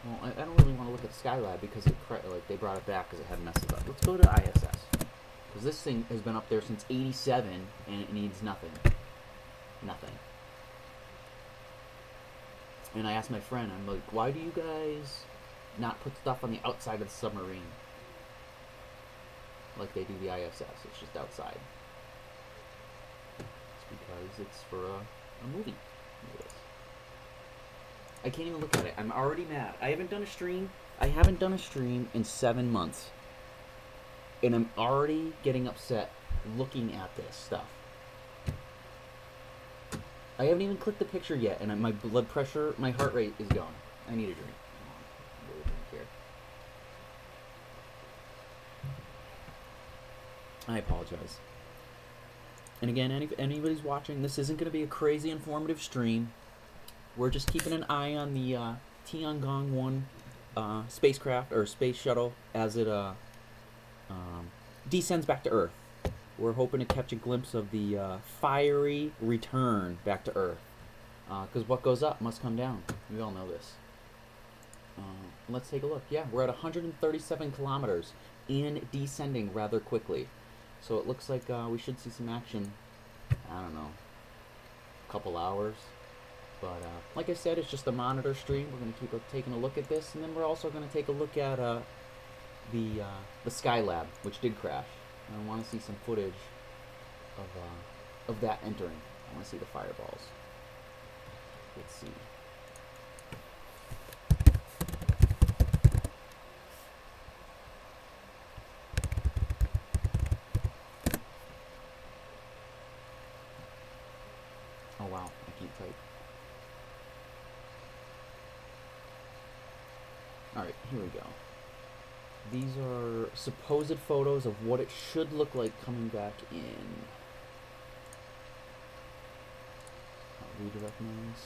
Well, I don't really want to look at Skylab because like they brought it back because it had messes up. Let's go to ISS. Because this thing has been up there since '87 and it needs nothing. Nothing. And I asked my friend, I'm like, why do you guys not put stuff on the outside of the submarine? Like they do the ISS, it's just outside. It's because it's for a movie. I can't even look at it. I'm already mad. I haven't done a stream. In 7 months. And I'm already getting upset looking at this stuff. I haven't even clicked the picture yet, and my blood pressure, my heart rate is going. I need a drink. I really don't care. I apologize. And again, anybody's watching, this isn't going to be a crazy informative stream. We're just keeping an eye on the Tiangong 1 spacecraft, or space shuttle, as it descends back to Earth. We're hoping to catch a glimpse of the fiery return back to Earth. Because what goes up must come down. We all know this. Let's take a look. Yeah, we're at 137 kilometers and descending rather quickly. So it looks like we should see some action, I don't know, a couple hours. But like I said, it's just a monitor stream. We're going to keep taking a look at this. And then we're also going to take a look at the Skylab, which did crash. I want to see some footage of that entering. I want to see the fireballs. Let's see. Oh wow, I can't type. Alright, here we go. These are supposed photos of what it should look like coming back in. Redirect noise.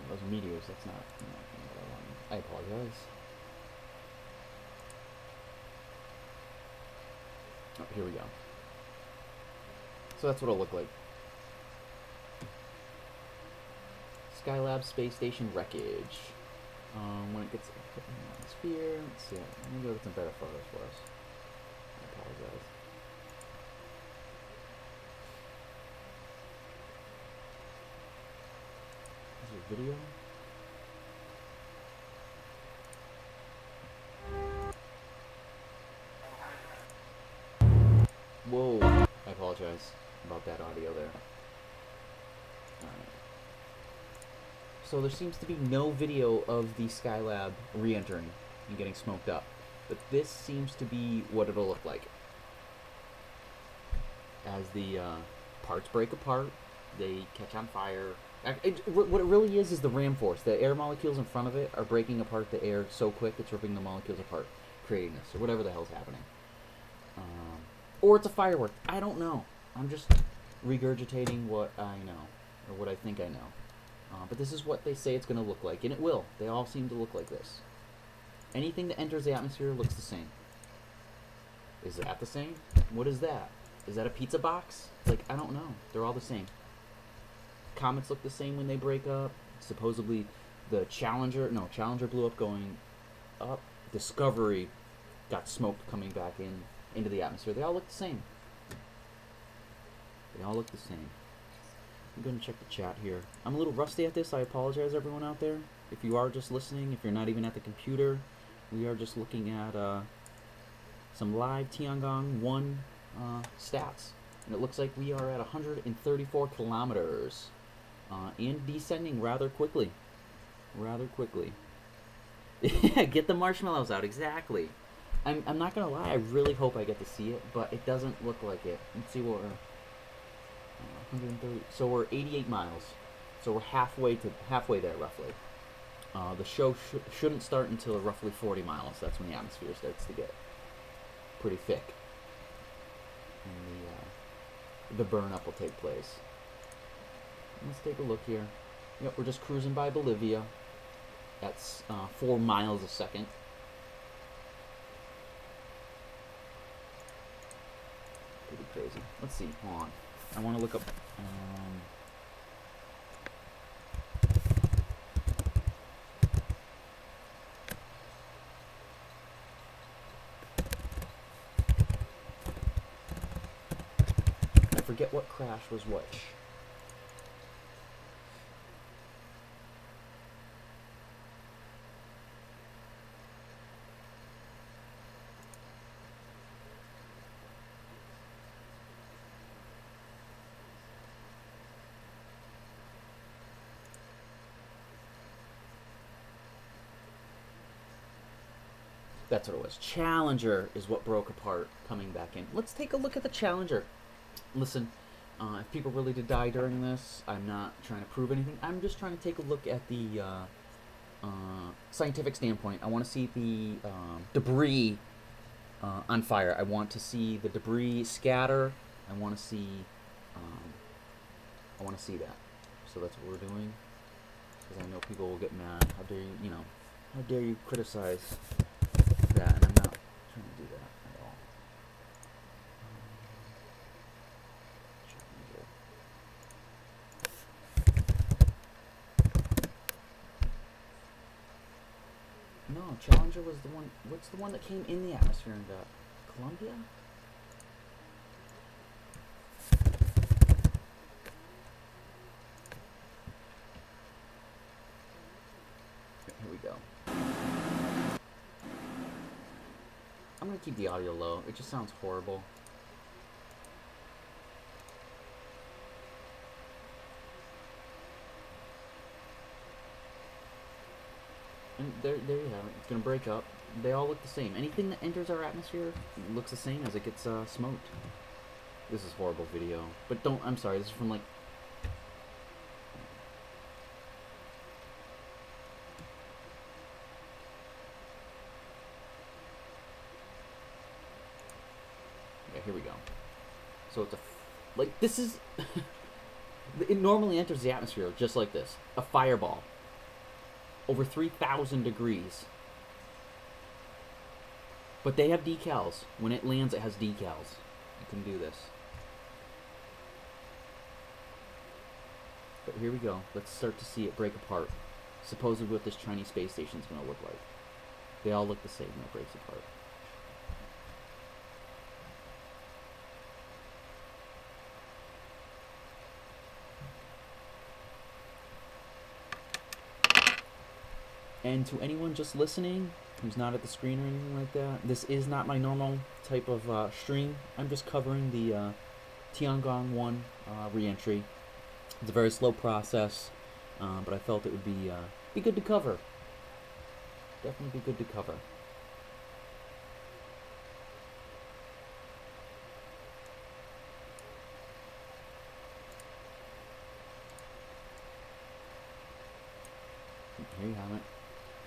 Those are meteors, that's not what I want. I apologize. Oh, here we go. So that's what it'll look like. Skylab Space Station wreckage. When it gets put in the atmosphere, let's see. Let me go get some better photos for us. I apologize. Is there video? Whoa. I apologize about that audio there. Alright. So there seems to be no video of the Skylab re-entering and getting smoked up. But this seems to be what it'll look like. As the parts break apart, they catch on fire. What it really is the ram force. The air molecules in front of it are breaking apart the air so quick it's ripping the molecules apart, creating this, or whatever the hell's happening. Or it's a firework. I don't know. I'm just regurgitating what I know, or what I think I know. But this is what they say it's going to look like, and it will. They all seem to look like this. Anything that enters the atmosphere looks the same. Is that the same? What is that? Is that a pizza box? Like, I don't know. They're all the same. Comets look the same when they break up. Supposedly, the Challenger blew up going up. Discovery got smoked coming back into the atmosphere. They all look the same. They all look the same. I'm going to check the chat here. I'm a little rusty at this. I apologize, everyone out there. If you are just listening, if you're not even at the computer, we are just looking at some live Tiangong 1 stats. And it looks like we are at 134 kilometers and descending rather quickly. Rather quickly. Get the marshmallows out, exactly. I'm not going to lie, I really hope I get to see it, but it doesn't look like it. Let's see what we're... 130. So we're 88 miles. So we're halfway there, roughly. The show shouldn't start until roughly 40 miles. That's when the atmosphere starts to get pretty thick. And the burn-up will take place. Let's take a look here. Yep, we're just cruising by Bolivia. That's 4 miles a second. Pretty crazy. Let's see. Hold on. I want to look up... I forget what crash was which. That's what it was. Challenger is what broke apart coming back in. Let's take a look at the Challenger. Listen, if people really did die during this, I'm not trying to prove anything. I'm just trying to take a look at the scientific standpoint. I want to see the debris on fire. I want to see the debris scatter. I want to see that. So that's what we're doing. Because I know people will get mad. How dare you, how dare you criticize that, and I'm not trying to do that at all. No, Challenger was the one. What's the one that came in the atmosphere and got Columbia? Here we go. I'm going to keep the audio low. It just sounds horrible. And there you have it. It's going to break up. They all look the same. Anything that enters our atmosphere looks the same as it gets smoked. This is horrible video. But don't... I'm sorry. This is from, like... Here we go. So it's like this is it normally enters the atmosphere just like this, a fireball over 3,000 degrees, but they have decals. When it lands, it has decals. You can do this. But here we go. Let's start to see it break apart. Supposedly what this Chinese space station is going to look like. They all look the same when it breaks apart. And to anyone just listening, who's not at the screen or anything like that, this is not my normal type of stream. I'm just covering the Tiangong 1 re-entry. It's a very slow process, but I felt it would be good to cover. Definitely be good to cover. Here you have it.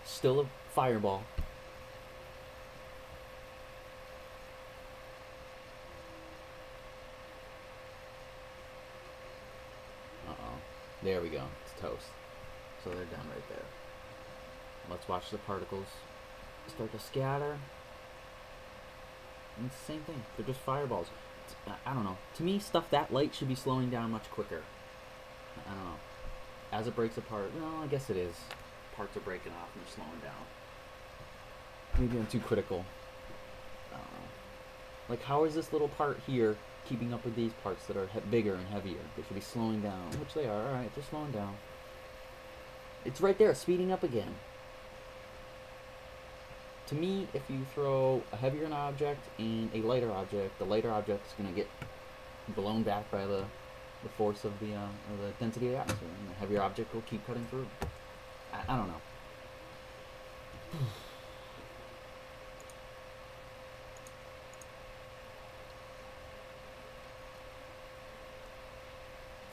Still a fireball. There we go. It's toast. So they're done right there. Let's watch the particles start to scatter. And it's the same thing. They're just fireballs. I don't know. To me, stuff that light should be slowing down much quicker. I don't know. As it breaks apart, no, I guess it is. Parts are breaking off and they're slowing down. Maybe I'm too critical. I don't know. Like, how is this little part here keeping up with these parts that are bigger and heavier? They should be slowing down, which they are. Alright, they're slowing down. It's right there, speeding up again. To me, if you throw a heavier object and a lighter object, the lighter object is going to get blown back by the force of the density of the atmosphere, and the heavier object will keep cutting through. I don't know.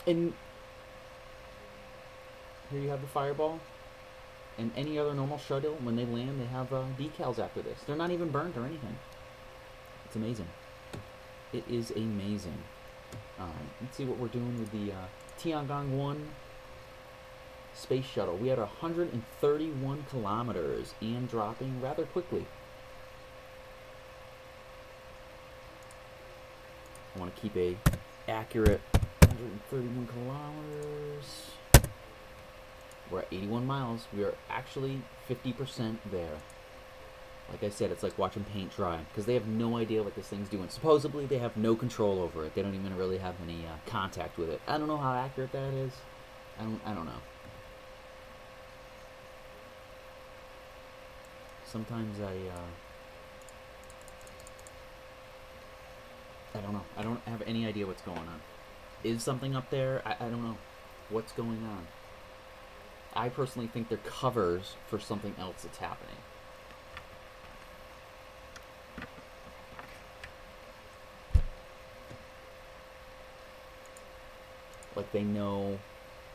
And here you have the fireball. And any other normal shuttle, when they land, they have decals after this. They're not even burnt or anything. It's amazing. It is amazing. Alright, let's see what we're doing with the Tiangong 1 space shuttle. We had 131 kilometers and dropping rather quickly. I want to keep a accurate 131 kilometers. We're at 81 miles. We are actually 50% there. Like I said, it's like watching paint dry, because they have no idea what this thing's doing. Supposedly, they have no control over it. They don't even really have any contact with it. I don't know how accurate that is. I don't know. Sometimes I don't know. I don't have any idea what's going on. Is something up there? I don't know. What's going on? I personally think they're covers for something else that's happening. Like they know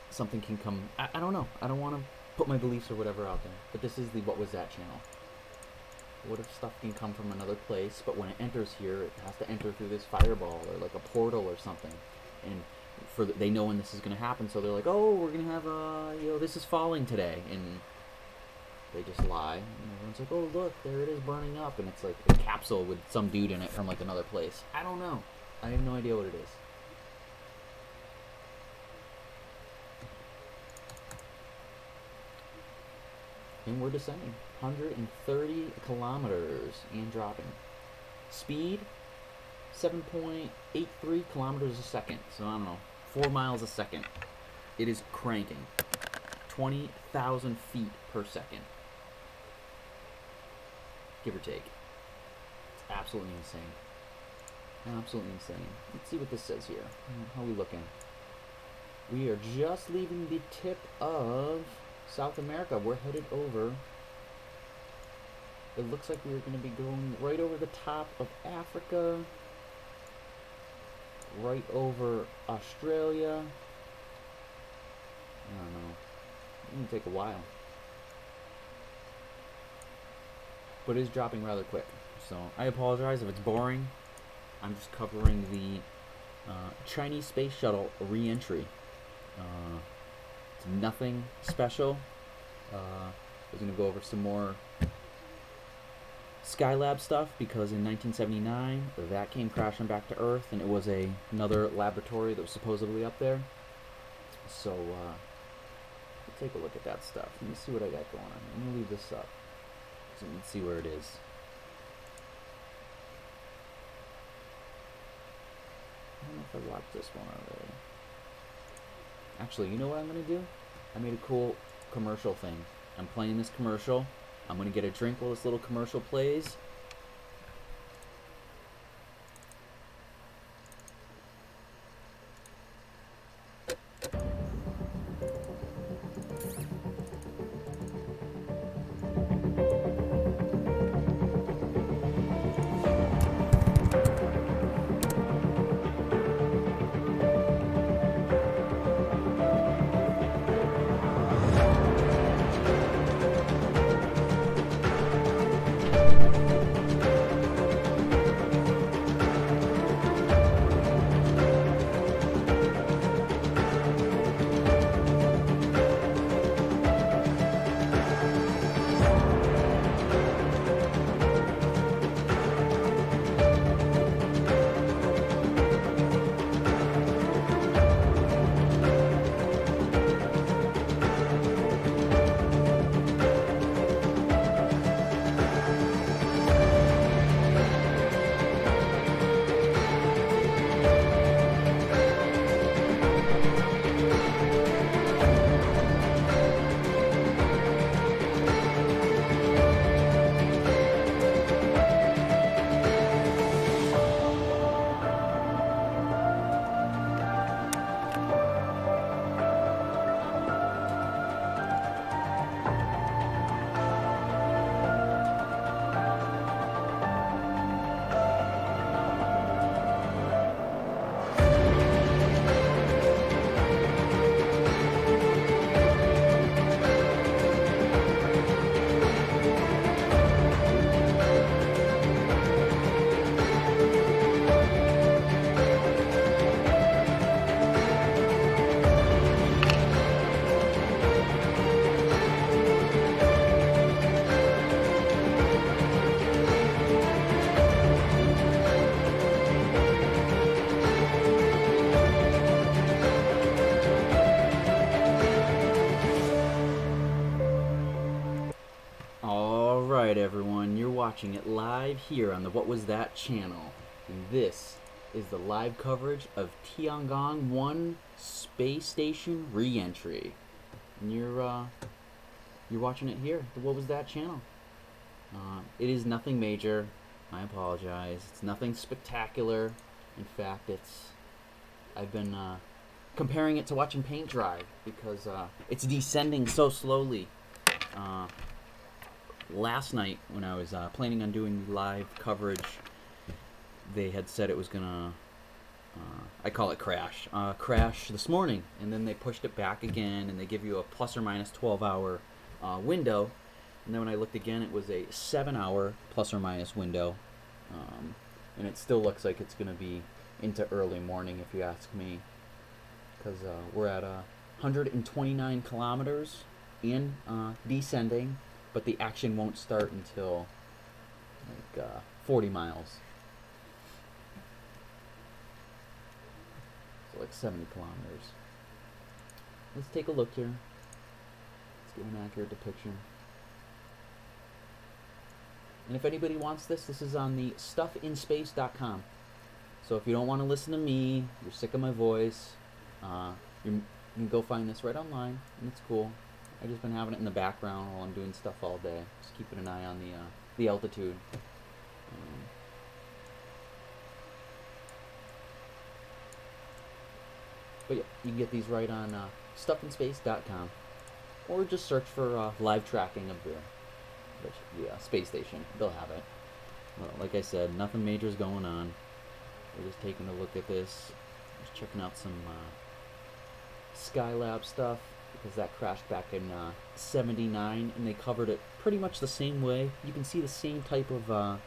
something can come. I don't know. I don't want to put my beliefs or whatever out there. But this is the What Was That channel. What if stuff can come from another place, but when it enters here, it has to enter through this fireball or like a portal or something. And they know when this is going to happen, so they're like, oh, we're going to have this is falling today, and they just lie, and everyone's like, oh, look, there it is burning up, and it's like a capsule with some dude in it from like another place. I don't know. I have no idea what it is. And we're descending 130 kilometers and dropping. Speed 7.83 kilometers a second, so I don't know, 4 miles a second. It is cranking 20,000 feet per second, give or take. It's absolutely insane. Absolutely insane. Let's see what this says here. How are we looking? We are just leaving the tip of South America. We're headed over. It looks like we're going to be going right over the top of Africa, right over Australia. I don't know. It's going to take a while. But it is dropping rather quick. So I apologize if it's boring. I'm just covering the Chinese space shuttle re-entry. It's nothing special. I was going to go over some more Skylab stuff, because in 1979 that came crashing back to Earth, and it was another laboratory that was supposedly up there. So let's take a look at that stuff. Let me see what I got going on. I'm going to leave this up so we can see where it is. I don't know if I watched this one already. Actually, you know what I'm going to do? I made a cool commercial thing. I'm playing this commercial. I'm going to get a drink while this little commercial plays. Alright everyone, you're watching it live here on the What Was That channel. And this is the live coverage of Tiangong 1 space station re-entry. And you're watching it here, the What Was That channel. It is nothing major. I apologize. It's nothing spectacular. In fact, I've been comparing it to watching paint dry because it's descending so slowly. Last night, when I was planning on doing live coverage, they had said it was gonna, I call it crash this morning, and then they pushed it back again, and they give you a plus or minus 12-hour window, and then when I looked again, it was a 7-hour plus or minus window, and it still looks like it's gonna be into early morning, if you ask me, because we're at 129 kilometers in descending, but the action won't start until like 40 miles. So like 70 kilometers. Let's take a look here. Let's get an accurate depiction. And if anybody wants this, this is on the stuffinspace.com. So if you don't want to listen to me, you're sick of my voice, you can go find this right online, and it's cool. I've just been having it in the background while I'm doing stuff all day, just keeping an eye on the altitude. But yeah, you can get these right on stuffinspace.com, or just search for live tracking of the space station. They'll have it. Well, like I said, nothing major is going on. We're just taking a look at this, just checking out some Skylab stuff, because that crashed back in 79, and they covered it pretty much the same way. You can see the same type of, I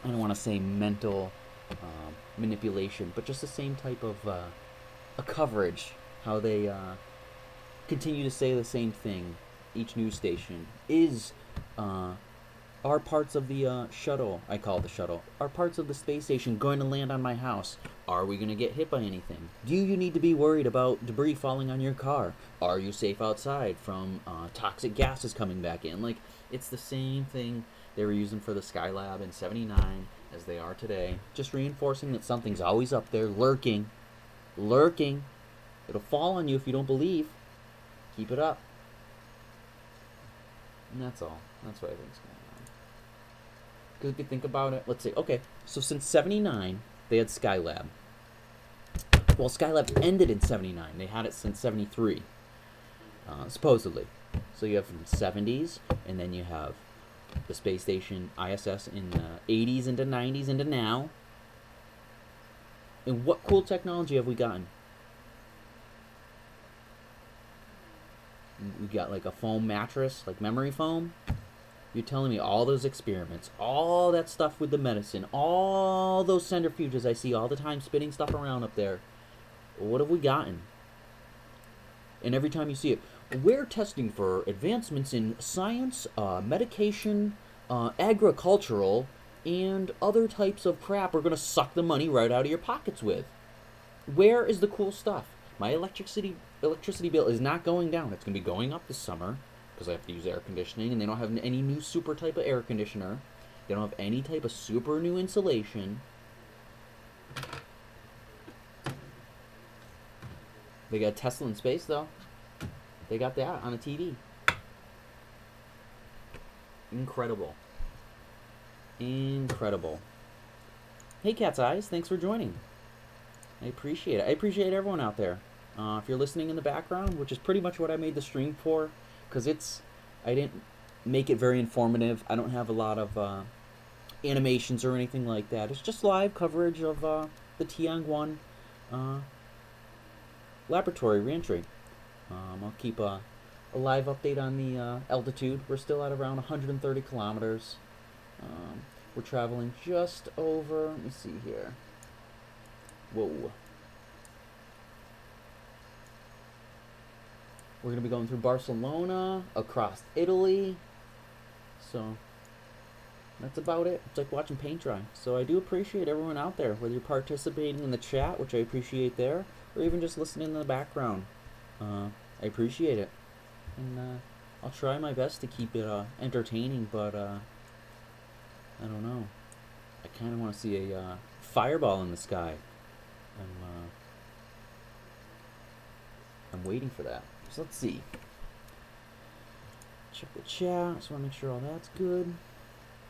don't want to say mental manipulation, but just the same type of a coverage, how they continue to say the same thing. Each news station is, are parts of the shuttle, I call it the shuttle, are parts of the space station going to land on my house? Are we going to get hit by anything? Do you need to be worried about debris falling on your car? Are you safe outside from toxic gases coming back in? Like, it's the same thing they were using for the Skylab in 79 as they are today. Just reinforcing that something's always up there, lurking. Lurking. It'll fall on you if you don't believe. Keep it up. And that's all. That's what I think's going on. Because if you think about it, let's say, okay, so since 79, they had Skylab. Well, Skylab ended in 79. They had it since 73, supposedly. So you have from the 70s, and then you have the space station ISS in the 80s into 90s into now. And what cool technology have we gotten? We got like a foam mattress, like memory foam. You're telling me all those experiments, all that stuff with the medicine, all those centrifuges I see all the time spinning stuff around up there. What have we gotten? And every time you see it, we're testing for advancements in science, medication, agricultural, and other types of crap we're going to suck the money right out of your pockets with. Where is the cool stuff? My electricity bill is not going down. It's going to be going up this summer, because I have to use air conditioning, and they don't have any new super type of air conditioner. They don't have any type of super new insulation. They got Tesla in space, though. They got that on a TV. Incredible. Incredible. Hey, Cat's Eyes, thanks for joining. I appreciate it. I appreciate everyone out there. If you're listening in the background, which is pretty much what I made the stream for, because I didn't make it very informative. I don't have a lot of animations or anything like that. It's just live coverage of the Tiangong laboratory reentry. I'll keep a live update on the altitude. We're still at around 130 kilometers. We're traveling just over, let me see here. Whoa. We're going to be going through Barcelona, across Italy. So, that's about it. It's like watching paint dry. So I do appreciate everyone out there, whether you're participating in the chat, which I appreciate there, or even just listening in the background. I appreciate it. And I'll try my best to keep it entertaining, but I don't know. I kind of want to see a fireball in the sky. I'm waiting for that. So let's see. Check the chat. So I want to make sure all that's good.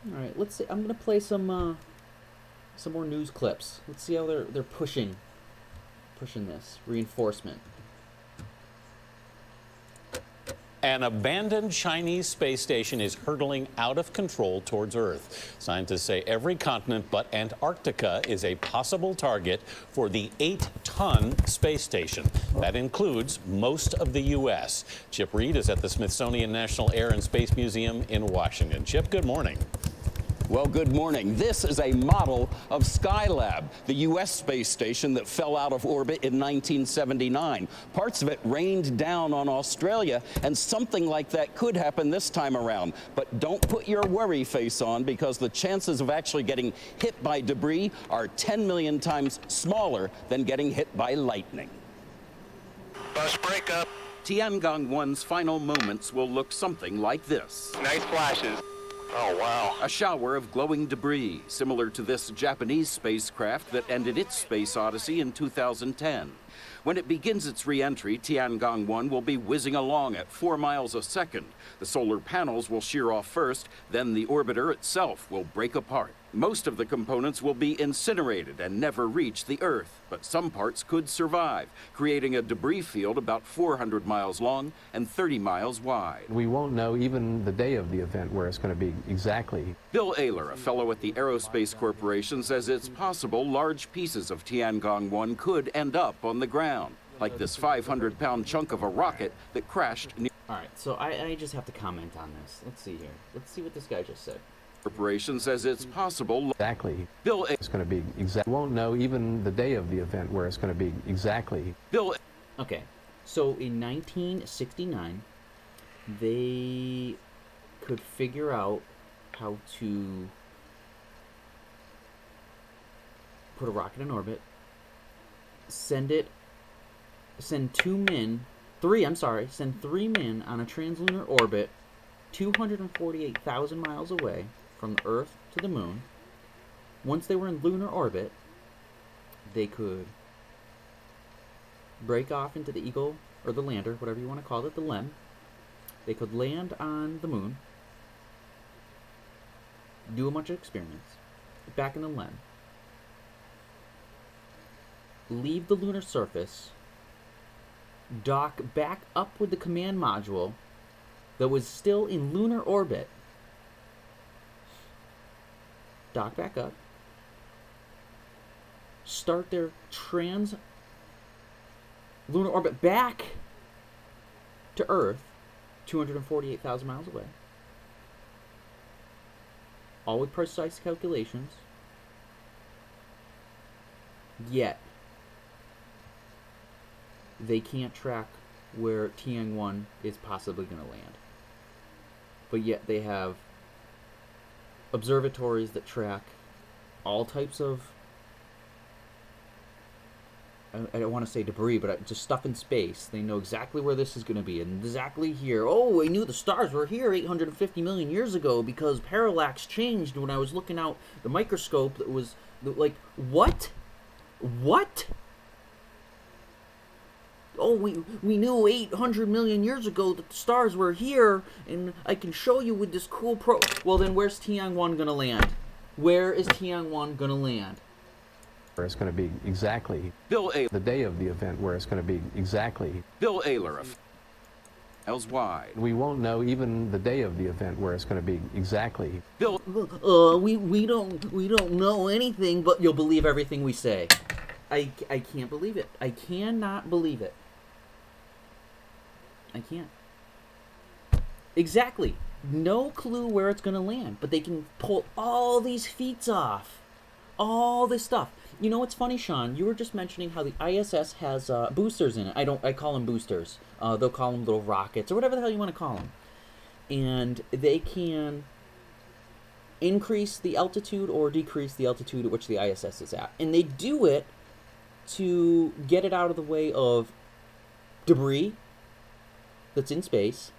All right, let's see. I'm gonna play some more news clips. Let's see how they're pushing this reinforcement. An abandoned Chinese space station is hurtling out of control towards Earth. Scientists say every continent but Antarctica is a possible target for the 8-ton space station. That includes most of the U.S. Chip Reed is at the Smithsonian National Air and Space Museum in Washington. Chip, good morning. Well, good morning. This is a model of Skylab, the U.S. space station that fell out of orbit in 1979. Parts of it rained down on Australia, and something like that could happen this time around. But don't put your worry face on, because the chances of actually getting hit by debris are 10 million times smaller than getting hit by lightning. Bus breakup. Tiangong 1's final moments will look something like this. Nice flashes. Oh, wow. A shower of glowing debris, similar to this Japanese spacecraft that ended its space odyssey in 2010. When it begins its re-entry, Tiangong 1 will be whizzing along at 4 miles a second. The solar panels will shear off first, then the orbiter itself will break apart. Most of the components will be incinerated and never reach the Earth, but some parts could survive, creating a debris field about 400 miles long and 30 miles wide. We won't know even the day of the event where it's going to be exactly. Bill Ayler, a fellow at the Aerospace Corporation, says it's possible large pieces of Tiangong 1 could end up on the ground, like this 500-pound chunk of a rocket that crashed near. All right, so I just have to comment on this. Let's see here. Let's see what this guy just said. Corporation says it's possible. Exactly. Bill, it's going to be exact. Won't know even the day of the event where it's going to be exactly. Bill. Okay, so in 1969, they could figure out how to put a rocket in orbit, send 3 men on a translunar orbit 248,000 miles away from the Earth to the Moon. Once they were in lunar orbit, they could break off into the Eagle, or the lander, whatever you want to call it, the LEM. They could land on the Moon, do a bunch of experiments, back in the LEM, leave the lunar surface, dock back up with the command module that was still in lunar orbit, dock back up, start their lunar orbit back to Earth, 248,000 miles away, all with precise calculations, yet they can't track where Tiangong is possibly going to land. But yet they have observatories that track all types of, I don't want to say debris, but just stuff in space. They know exactly where this is going to be, and exactly here. Oh, I knew the stars were here 850 million years ago because parallax changed when I was looking out the microscope. That was like, what? What? Oh, we knew 800 million years ago that the stars were here, and I can show you with this cool Well, then where's Tiangong going to land? Where is Tiangong going to land? Where it's going to be exactly. Bill Ayler. The day of the event where it's going to be exactly. Bill Ayler. Miles wide. We won't know even the day of the event where it's going to be exactly. Bill. We don't know anything, but you'll believe everything we say. I can't believe it. I cannot believe it. I can't. Exactly. No clue where it's going to land, but they can pull all these feats off. All this stuff. You know what's funny, Sean? You were just mentioning how the ISS has boosters in it. I call them boosters. They'll call them little rockets or whatever the hell you want to call them. And they can increase the altitude or decrease the altitude at which the ISS is at. And they do it to get it out of the way of debris that's in space,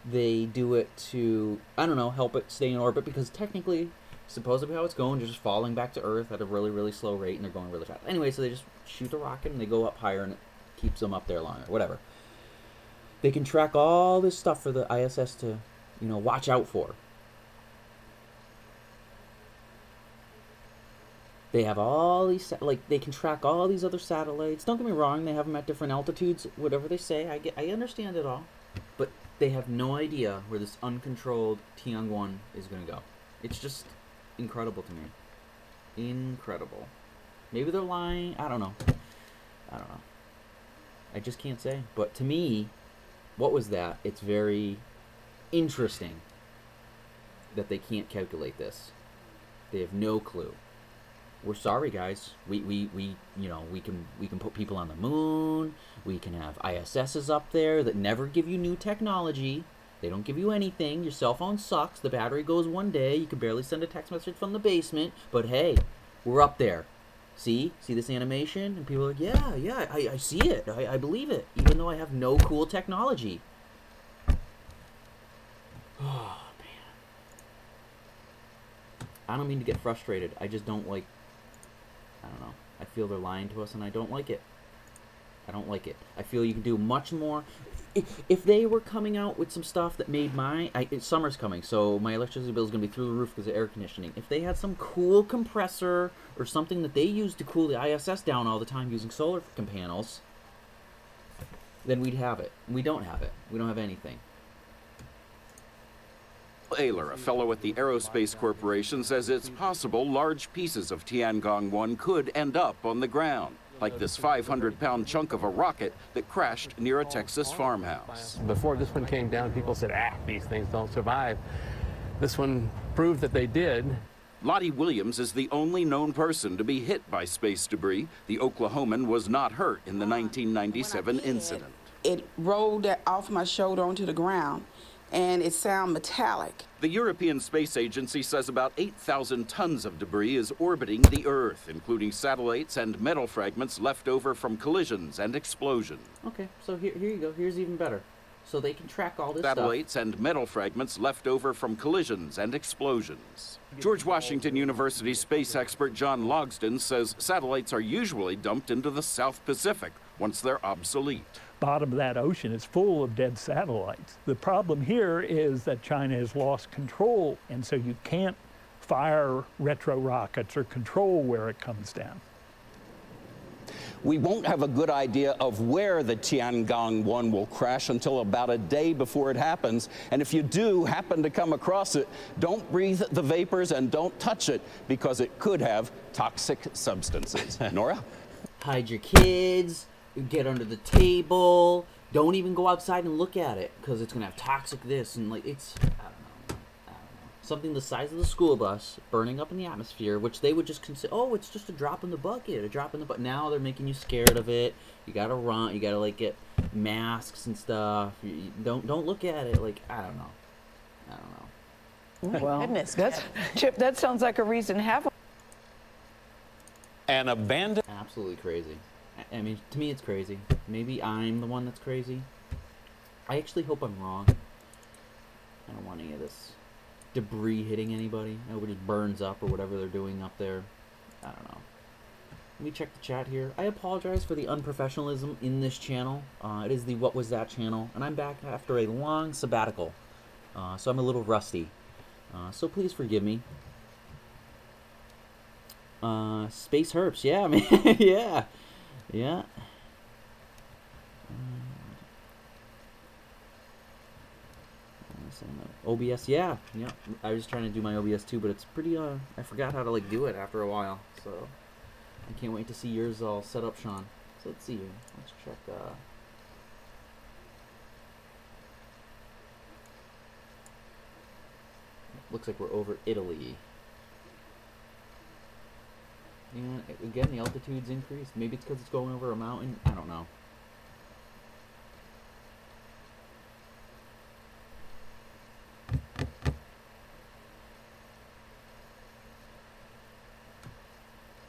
they do it to, I don't know, help it stay in orbit, because technically, supposedly how it's going, they're just falling back to Earth at a really, really slow rate, and they're going really fast. Anyway, so they just shoot the rocket, and they go up higher, and it keeps them up there longer, whatever. They can track all this stuff for the ISS to, you know, watch out for. They have all these, like, they can track all these other satellites. Don't get me wrong, they have them at different altitudes, whatever they say. I understand it all. But they have no idea where this uncontrolled Tiangong is going to go. It's just incredible to me. Incredible. Maybe they're lying. I don't know. I don't know. I just can't say. But to me, what was that? It's very interesting that they can't calculate this. They have no clue. We're sorry, guys. We you know, we can put people on the moon. We can have ISSs up there that never give you new technology. They don't give you anything. Your cell phone sucks. The battery goes one day. You can barely send a text message from the basement. But hey, we're up there. See this animation? And people are like, yeah, I see it. I believe it. Even though I have no cool technology. Oh, man. I don't mean to get frustrated. I just don't like, I don't know. I feel they're lying to us, and I don't like it. I don't like it. I feel you can do much more. If they were coming out with some stuff that made summer's coming, so my electricity bill is going to be through the roof because of air conditioning. If they had some cool compressor or something that they use to cool the ISS down all the time using solar panels, then we'd have it. We don't have it. We don't have anything. Ayler, a fellow at the Aerospace Corporation, says it's possible large pieces of Tiangong-1 could end up on the ground, like this 500-pound chunk of a rocket that crashed near a Texas farmhouse. Before this one came down, people said, these things don't survive. This one proved that they did. Lottie Williams is the only known person to be hit by space debris. The Oklahoman was not hurt in the 1997 incident. It rolled off my shoulder onto the ground, and it sounded metallic. The European Space Agency says about 8,000 tons of debris is orbiting the Earth, including satellites and metal fragments left over from collisions and explosions. Okay, so here you go. Here's even better. So they can track all this Satellites and metal fragments left over from collisions and explosions. George Washington University space expert John Logsdon says satellites are usually dumped into the South Pacific once they're obsolete. Bottom of that ocean is full of dead satellites. The problem here is that China has lost control, and so you can't fire retro rockets or control where it comes down. We won't have a good idea of where the Tiangong-1 will crash until about a day before it happens. And if you do happen to come across it, don't breathe the vapors and don't touch it because it could have toxic substances. Nora? Hide your kids, get under the table, don't even go outside and look at it because it's going to have toxic this and like it's, I don't know. Something the size of the school bus burning up in the atmosphere, which they would just consider, oh, it's just a drop in the bucket, a drop in the bucket. Now they're making you scared of it. You gotta run. You gotta like get masks and stuff. You don't look at it. Like I don't know. Well, goodness, Chip, that sounds like a reason to have. An abandoned. Absolutely crazy. I mean, to me, it's crazy. Maybe I'm the one that's crazy. I actually hope I'm wrong. I don't want any of this debris hitting anybody. Nobody burns up or whatever they're doing up there. I don't know. Let me check the chat here. I apologize for the unprofessionalism in this channel. It is the What Was That channel, and I'm back after a long sabbatical. So I'm a little rusty. So please forgive me. Space Herps, yeah, man. Yeah. OBS, yeah. I was trying to do my OBS too, but it's pretty, I forgot how to, like, do it after a while, so I can't wait to see yours all set up, Sean. So let's see here. Let's check, looks like we're over Italy. And again, the altitude's increased. Maybe it's because it's going over a mountain. I don't know.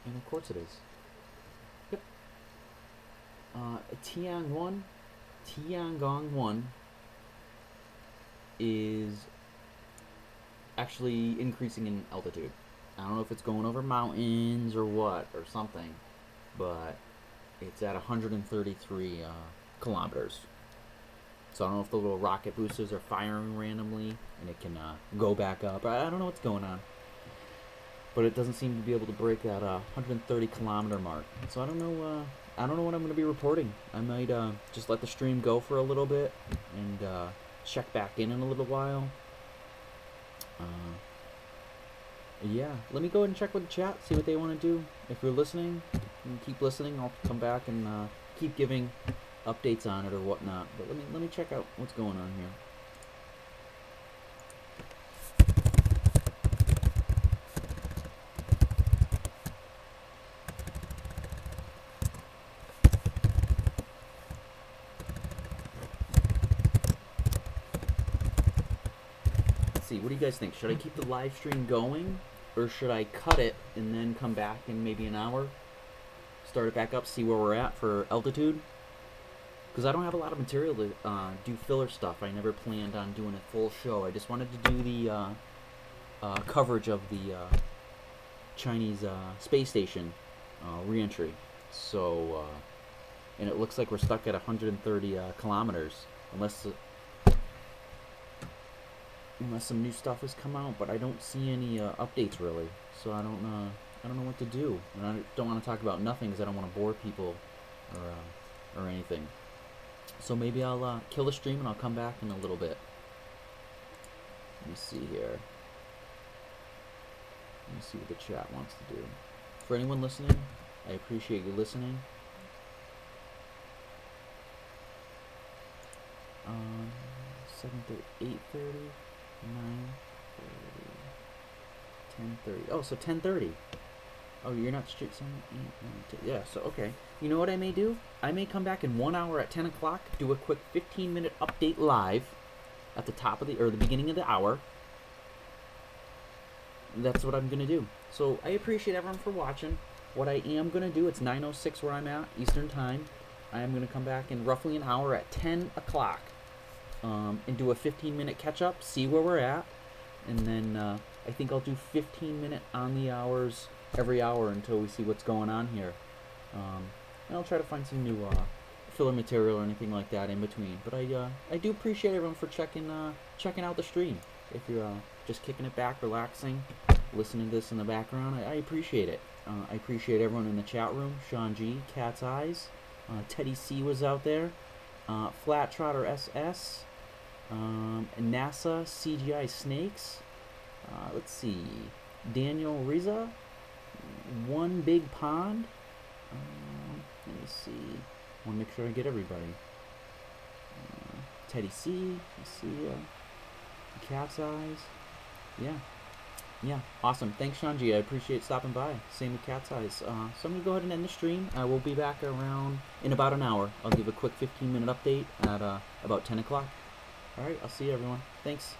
And of course it is. Yep. Tiangong 1. is actually increasing in altitude. I don't know if it's going over mountains or what, or something, but it's at 133 kilometers. So I don't know if the little rocket boosters are firing randomly and it can go back up. I don't know what's going on. But it doesn't seem to be able to break that 130 kilometer mark. So I don't know what I'm going to be reporting. I might just let the stream go for a little bit and check back in a little while. Yeah, let me go ahead and check with the chat, see what they want to do. If you're listening, keep listening. I'll come back and keep giving updates on it or whatnot. But let me check out what's going on here. See, what do you guys think? Should I keep the live stream going, or should I cut it and then come back in maybe an hour, start it back up, see where we're at for altitude? Because I don't have a lot of material to do filler stuff. I never planned on doing a full show. I just wanted to do the coverage of the Chinese space station re-entry. So, and it looks like we're stuck at 130 kilometers, unless some new stuff has come out, but I don't see any updates really, so I don't know what to do, and I don't want to talk about nothing because I don't want to bore people or anything. So maybe I'll kill the stream and I'll come back in a little bit. Let me see here. Let me see what the chat wants to do. For anyone listening, I appreciate you listening. 7:30, 8:30. 9:30, 10:30. Oh, so 10:30. Oh, you're not straight. 7, 8, 9, 10. Yeah. So okay. You know what I may do? I may come back in 1 hour at 10 o'clock. Do a quick 15-minute update live at the top of the beginning of the hour. That's what I'm gonna do. So I appreciate everyone for watching. What I am gonna do, it's 9:06 where I'm at Eastern Time. I am gonna come back in roughly an hour at 10 o'clock. And do a 15-minute catch-up, see where we're at, and then I think I'll do 15-minute on the hours every hour until we see what's going on here. And I'll try to find some new filler material or anything like that in between. But I do appreciate everyone for checking out the stream. If you're just kicking it back, relaxing, listening to this in the background, I appreciate it. I appreciate everyone in the chat room. Sean G, Cat's Eyes, Teddy C was out there, Flat Trotter SS. NASA CGI Snakes. Let's see. Daniel Riza. One Big Pond. Let me see. I want to make sure I get everybody. Teddy C. Let's see. Cat's Eyes. Yeah. Awesome. Thanks, Sean G. I appreciate stopping by. Same with Cat's Eyes. So I'm going to go ahead and end the stream. I will be back around in about an hour. I'll give a quick 15-minute update at about 10 o'clock. Alright, I'll see you everyone. Thanks.